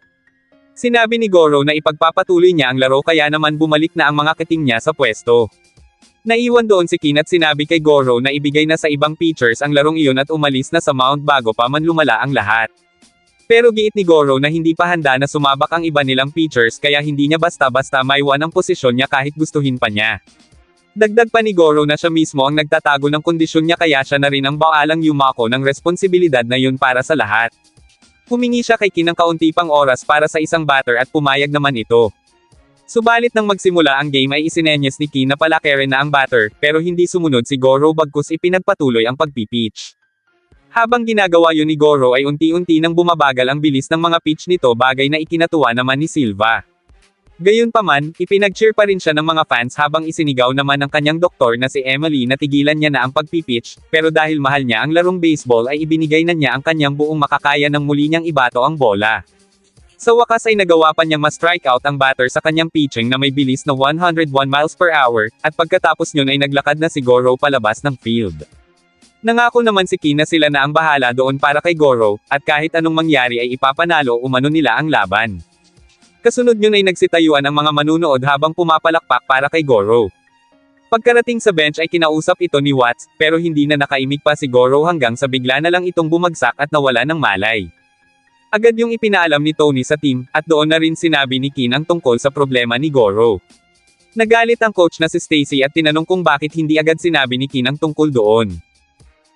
Sinabi ni Goro na ipagpapatuloy niya ang laro, kaya naman bumalik na ang mga kiting niya sa pwesto. Naiwan doon si Kin at sinabi kay Goro na ibigay na sa ibang pitchers ang larong iyon at umalis na sa mound bago pa man lumala ang lahat. Pero giit ni Goro na hindi pa handa na sumabak ang iba nilang pitchers, kaya hindi niya basta-basta maiwan ang posisyon niya kahit gustuhin pa niya. Dagdag pa ni Goro na siya mismo ang nagtatago ng kondisyon niya, kaya siya na rin ang baalang yumako ng responsibilidad na yun para sa lahat. Humingi siya kay Kin ng kaunti pang oras para sa isang batter at pumayag naman ito. Subalit nang magsimula ang game ay isinenyes ni Kin na palakirin na ang batter, pero hindi sumunod si Goro, bagkus ipinagpatuloy ang pagpipitch. Habang ginagawa yun ni Goro ay unti-unti nang bumabagal ang bilis ng mga pitch nito, bagay na ikinatuwa naman ni Silva. Gayunpaman, ipinag-cheer pa rin siya ng mga fans habang isinigaw naman ng kanyang doktor na si Emily na tigilan niya na ang pagpipitch, pero dahil mahal niya ang larong baseball ay ibinigay na niya ang kanyang buong makakaya nang muli niyang ibato ang bola. Sa wakas ay nagawa pa niyang ma-strikeout ang batter sa kanyang pitching na may bilis na 101 miles per hour, at pagkatapos yun ay naglakad na si Goro palabas ng field. Nangako naman si Kin na sila na ang bahala doon para kay Goro, at kahit anong mangyari ay ipapanalo umano nila ang laban. Kasunod yun ay nagsitayuan ang mga manunood habang pumapalakpak para kay Goro. Pagkarating sa bench ay kinausap ito ni Watts, pero hindi na nakaimik pa si Goro hanggang sa bigla na lang itong bumagsak at nawala ng malay. Agad yung ipinaalam ni Tony sa team, at doon na rin sinabi ni Kin ang tungkol sa problema ni Goro. Nagalit ang coach na si Stacy at tinanong kung bakit hindi agad sinabi ni Kin ang tungkol doon.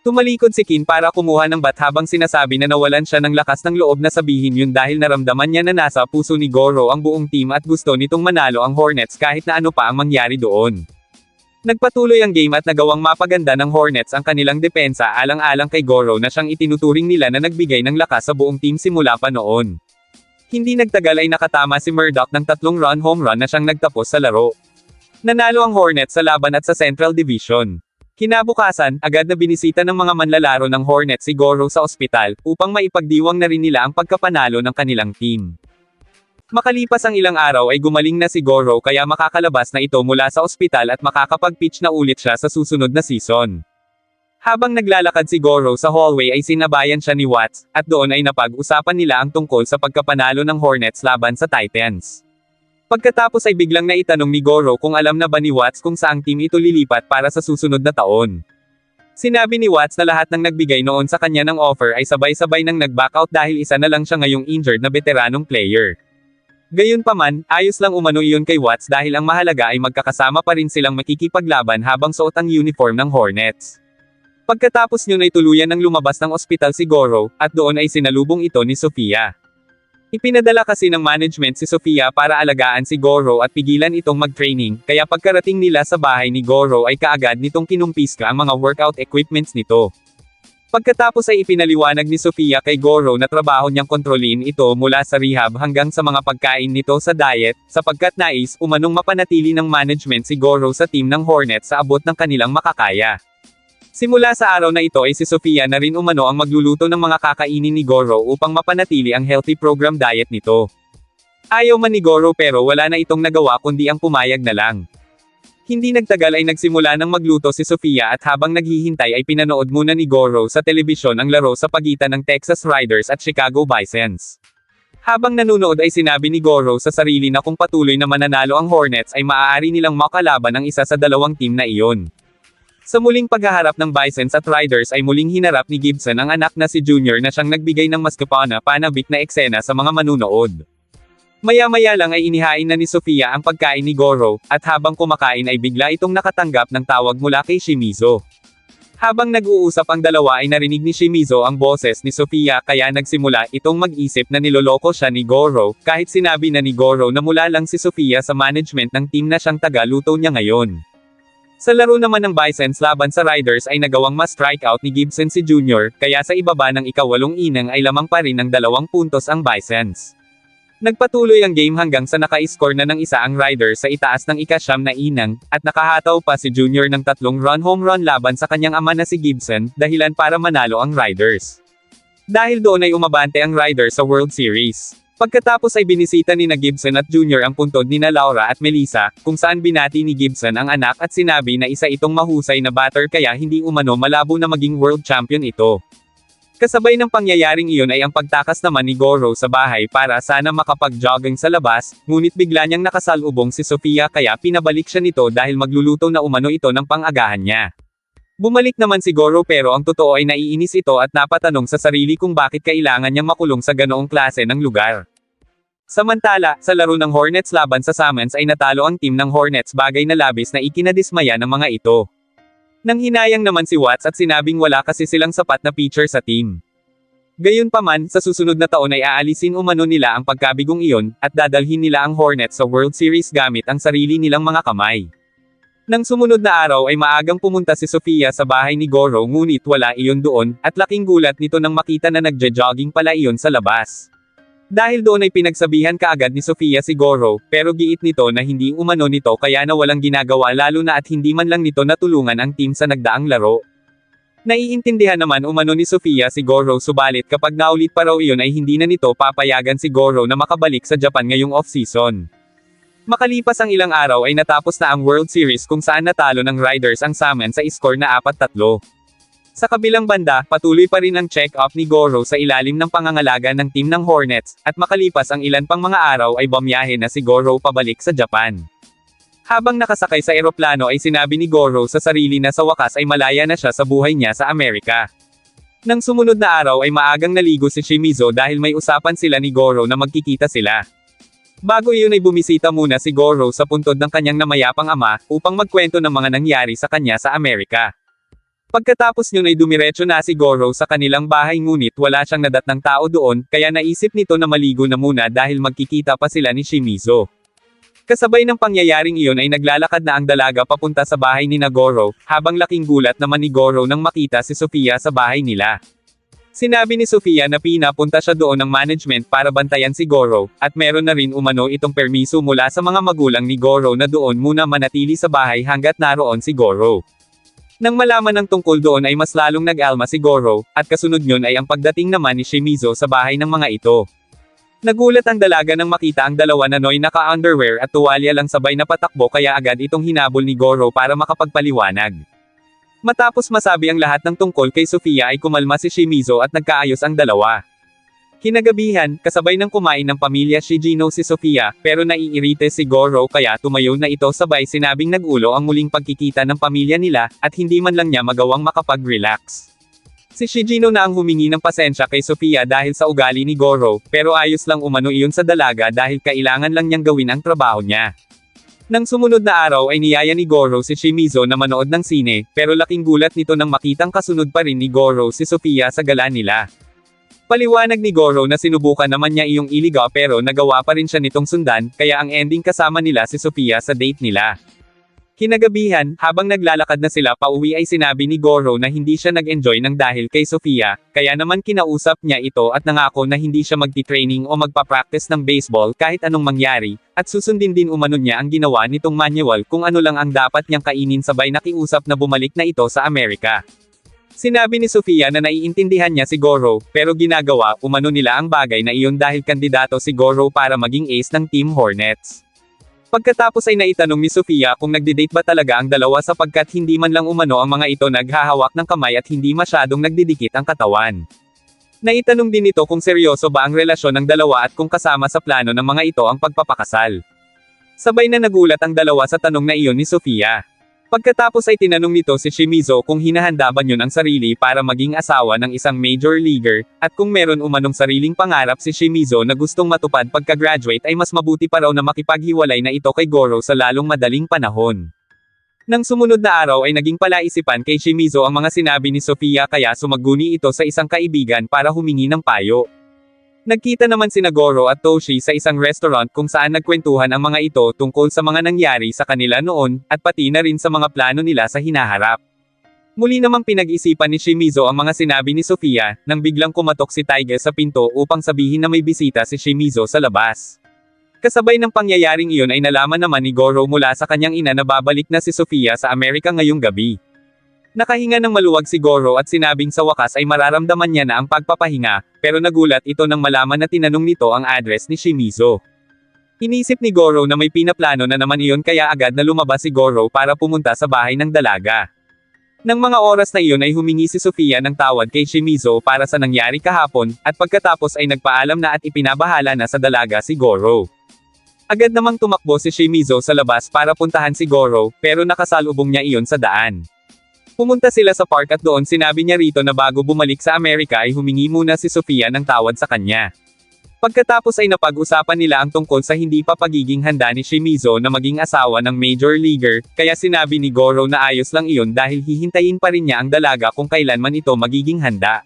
Tumalikod si Kin para kumuha ng bat habang sinasabi na nawalan siya ng lakas ng loob na sabihin yun dahil naramdaman niya na nasa puso ni Goro ang buong team at gusto nitong manalo ang Hornets kahit na ano pa ang mangyari doon. Nagpatuloy ang game at nagawang mapaganda ng Hornets ang kanilang depensa alang-alang kay Goro na siyang itinuturing nila na nagbigay ng lakas sa buong team simula pa noon. Hindi nagtagal ay nakatama si Murdoch ng 3-run home run na siyang nagtapos sa laro. Nanalo ang Hornets sa laban at sa Central Division. Kinabukasan, agad na binisita ng mga manlalaro ng Hornets si Goro sa ospital, upang maipagdiwang na rin nila ang pagkapanalo ng kanilang team. Makalipas ang ilang araw ay gumaling na si Goro, kaya makakalabas na ito mula sa ospital at makakapag-pitch na ulit siya sa susunod na season. Habang naglalakad si Goro sa hallway ay sinabayan siya ni Watts, at doon ay napag-usapan nila ang tungkol sa pagkapanalo ng Hornets laban sa Titans. Pagkatapos ay biglang naitanong ni Goro kung alam na ba ni Watts kung saang team ito lilipat para sa susunod na taon. Sinabi ni Watts na lahat ng nagbigay noon sa kanya ng offer ay sabay-sabay nang nag-back out dahil isa na lang siya ngayong injured na veteranong player. Gayunpaman, ayos lang umano iyon kay Watts dahil ang mahalaga ay magkakasama pa rin silang makikipaglaban habang suot ang uniform ng Hornets. Pagkatapos yun ay tuluyan ng lumabas ng ospital si Goro, at doon ay sinalubong ito ni Sofia. Ipinadala kasi ng management si Sofia para alagaan si Goro at pigilan itong mag-training, kaya pagkarating nila sa bahay ni Goro ay kaagad nitong kinumpiska ang mga workout equipments nito. Pagkatapos ay ipinaliwanag ni Sofia kay Goro na trabaho niyang kontrolin ito mula sa rehab hanggang sa mga pagkain nito sa diet, sapagkat nais umanong mapanatili ng management si Goro sa team ng Hornets sa abot ng kanilang makakaya. Simula sa araw na ito ay si Sofia na rin umano ang magluluto ng mga kakainin ni Goro upang mapanatili ang healthy program diet nito. Ayaw man ni Goro pero wala na itong nagawa kundi ang pumayag na lang. Hindi nagtagal ay nagsimula ng magluto si Sofia at habang naghihintay ay pinanood muna ni Goro sa telebisyon ang laro sa pagitan ng Texas Riders at Chicago Bisons. Habang nanunood ay sinabi ni Goro sa sarili na kung patuloy na mananalo ang Hornets ay maaari nilang makalaban ang isa sa dalawang team na iyon. Sa muling paghaharap ng Bisons at Riders ay muling hinarap ni Gibson ang anak na si Junior na siyang nagbigay ng mas panabik na eksena sa mga manunood. Maya-maya lang ay inihain na ni Sofia ang pagkain ni Goro, at habang kumakain ay bigla itong nakatanggap ng tawag mula kay Shimizu. Habang nag-uusap ang dalawa ay narinig ni Shimizu ang boses ni Sofia kaya nagsimula itong mag-isip na niloloko siya ni Goro, kahit sinabi na ni Goro na mula lang si Sofia sa management ng team na siyang taga-luto niya ngayon. Sa laro naman ng Bisons laban sa Riders ay nagawang ma-strikeout ni Gibson si Junior, kaya sa ibaba ng ika-8 inning ay lamang pa rin ng 2 puntos ang Bisons. Nagpatuloy ang game hanggang sa naka-score na ng isa ang Riders sa itaas ng ika-9 na inang, at nakahataw pa si Junior ng 3 home run laban sa kanyang ama na si Gibson, dahilan para manalo ang Riders. Dahil doon ay umabante ang Riders sa World Series. Pagkatapos ay binisita ni na Gibson at Junior ang puntod ni na Laura at Melissa, kung saan binati ni Gibson ang anak at sinabi na isa itong mahusay na batter kaya hindi umano malabo na maging world champion ito. Kasabay ng pangyayaring iyon ay ang pagtakas naman ni Goro sa bahay para sana makapag-jogging sa labas, ngunit bigla niyang nakasalubong si Sofia kaya pinabalik siya nito dahil magluluto na umano ito ng pang-agahan niya. Bumalik naman si Goro pero ang totoo ay naiinis ito at napatanong sa sarili kung bakit kailangan niyang makulong sa ganoong klase ng lugar. Samantala, sa laro ng Hornets laban sa Summons ay natalo ang team ng Hornets, bagay na labis na ikinadismaya ng mga ito. Nang hinayang naman si Watts at sinabing wala kasi silang sapat na pitcher sa team. Gayunpaman, sa susunod na taon ay aalisin umano nila ang pagkabigong iyon, at dadalhin nila ang Hornets sa World Series gamit ang sarili nilang mga kamay. Nang sumunod na araw ay maagang pumunta si Sofia sa bahay ni Goro ngunit wala iyon doon, at laking gulat nito nang makita na nagja-jogging pala iyon sa labas. Dahil doon ay pinagsabihan kaagad ni Sofia si Goro, pero giit nito na hindi umano nito kaya na walang ginagawa lalo na at hindi man lang nito natulungan ang team sa nagdaang laro. Naiintindihan naman umano ni Sofia si Goro subalit kapag naulit pa raw iyon ay hindi na nito papayagan si Goro na makabalik sa Japan ngayong off-season. Makalipas ang ilang araw ay natapos na ang World Series kung saan natalo ng Riders ang Summons sa score na 4-3. Sa kabilang banda, patuloy pa rin ang check-up ni Goro sa ilalim ng pangangalaga ng team ng Hornets, at makalipas ang ilan pang mga araw ay bumiyahe na si Goro pabalik sa Japan. Habang nakasakay sa eroplano ay sinabi ni Goro sa sarili na sa wakas ay malaya na siya sa buhay niya sa Amerika. Nang sumunod na araw ay maagang naligo si Shimizu dahil may usapan sila ni Goro na magkikita sila. Bago iyon ay bumisita muna si Goro sa puntod ng kanyang namayapang ama, upang magkwento ng mga nangyari sa kanya sa Amerika. Pagkatapos niyon ay dumiretso na si Goro sa kanilang bahay ngunit wala siyang nadatnang tao doon, kaya naisip nito na maligo na muna dahil magkikita pa sila ni Shimizu. Kasabay ng pangyayaring iyon ay naglalakad na ang dalaga papunta sa bahay ni na Goro, habang laking gulat naman ni Goro nang makita si Sofia sa bahay nila. Sinabi ni Sofia na pinapunta siya doon ng management para bantayan si Goro, at meron na rin umano itong permiso mula sa mga magulang ni Goro na doon muna manatili sa bahay hanggat naroon si Goro. Nang malaman ng tungkol doon ay mas lalong nag-alma si Goro, at kasunod nyon ay ang pagdating naman ni Shimizu sa bahay ng mga ito. Nagulat ang dalaga nang makita ang dalawa na noy naka-underwear at tuwalya lang sabay na patakbo kaya agad itong hinabol ni Goro para makapagpaliwanag. Matapos masabi ang lahat ng tungkol kay Sofia ay kumalma si Shimizu at nagkaayos ang dalawa. Kinagabihan, kasabay ng kumain ng pamilya Shigino si Sofia, pero naiirite si Goro kaya tumayo na ito sabay sinabing nag-ulo ang muling pagkikita ng pamilya nila, at hindi man lang niya magawang makapag-relax. Si Shigino na ang humingi ng pasensya kay Sofia dahil sa ugali ni Goro, pero ayos lang umano iyon sa dalaga dahil kailangan lang niyang gawin ang trabaho niya. Nang sumunod na araw ay niyaya ni Goro si Shimizu na manood ng sine, pero laking gulat nito nang makitang kasunod pa rin ni Goro si Sofia sa gala nila. Paliwanag ni Goro na sinubukan naman niya iyong iligaw pero nagawa pa rin siya nitong sundan, kaya ang ending kasama nila si Sofia sa date nila. Kinagabihan, habang naglalakad na sila pauwi ay sinabi ni Goro na hindi siya nag-enjoy ng dahil kay Sofia, kaya naman kinausap niya ito at nangako na hindi siya magti-training o magpa-practice ng baseball kahit anong mangyari, at susundin din umano niya ang ginawa nitong manual kung ano lang ang dapat niyang kainin sabay nakiusap na bumalik na ito sa Amerika. Sinabi ni Sofia na naiintindihan niya si Goro, pero ginagawa umano nila ang bagay na iyon dahil kandidato si Goro para maging ace ng Team Hornets. Pagkatapos ay naitanong ni Sofia kung nagdi-date ba talaga ang dalawa sapagkat hindi man lang umano ang mga ito naghahawak ng kamay at hindi masyadong nagdidikit ang katawan. Naitanong din ito kung seryoso ba ang relasyon ng dalawa at kung kasama sa plano ng mga ito ang pagpapakasal. Sabay na nagulat ang dalawa sa tanong na iyon ni Sofia. Pagkatapos ay tinanong nito si Shimizu kung hinahanda ba niyon ang sarili para maging asawa ng isang major leaguer, at kung meron umanong sariling pangarap si Shimizu na gustong matupad pagka-graduate ay mas mabuti pa raw na makipaghiwalay na ito kay Goro sa lalong madaling panahon. Nang sumunod na araw ay naging palaisipan kay Shimizu ang mga sinabi ni Sofia kaya sumaguni ito sa isang kaibigan para humingi ng payo. Nagkita naman sina Goro at Toshi sa isang restaurant kung saan nagkwentuhan ang mga ito tungkol sa mga nangyari sa kanila noon, at pati na rin sa mga plano nila sa hinaharap. Muli namang pinag-isipan ni Shimizu ang mga sinabi ni Sofia, nang biglang kumatok si Tiger sa pinto upang sabihin na may bisita si Shimizu sa labas. Kasabay ng pangyayaring iyon ay nalaman naman ni Goro mula sa kanyang ina na babalik na si Sofia sa Amerika ngayong gabi. Nakahinga ng maluwag si Goro at sinabing sa wakas ay mararamdaman niya na ang pagpapahinga, pero nagulat ito nang malaman na tinanong nito ang address ni Shimizu. Inisip ni Goro na may pinaplano na naman iyon kaya agad na lumabas si Goro para pumunta sa bahay ng dalaga. Nang mga oras na iyon ay humingi si Sofia ng tawad kay Shimizu para sa nangyari kahapon, at pagkatapos ay nagpaalam na at ipinabahala na sa dalaga si Goro. Agad namang tumakbo si Shimizu sa labas para puntahan si Goro, pero nakasalubong niya iyon sa daan. Pumunta sila sa park at doon sinabi niya rito na bago bumalik sa Amerika ay humingi muna si Sofia ng tawad sa kanya. Pagkatapos ay napag-usapan nila ang tungkol sa hindi pa pagiging handa ni Shimizu na maging asawa ng major leaguer, kaya sinabi ni Goro na ayos lang iyon dahil hihintayin pa rin niya ang dalaga kung kailan man ito magiging handa.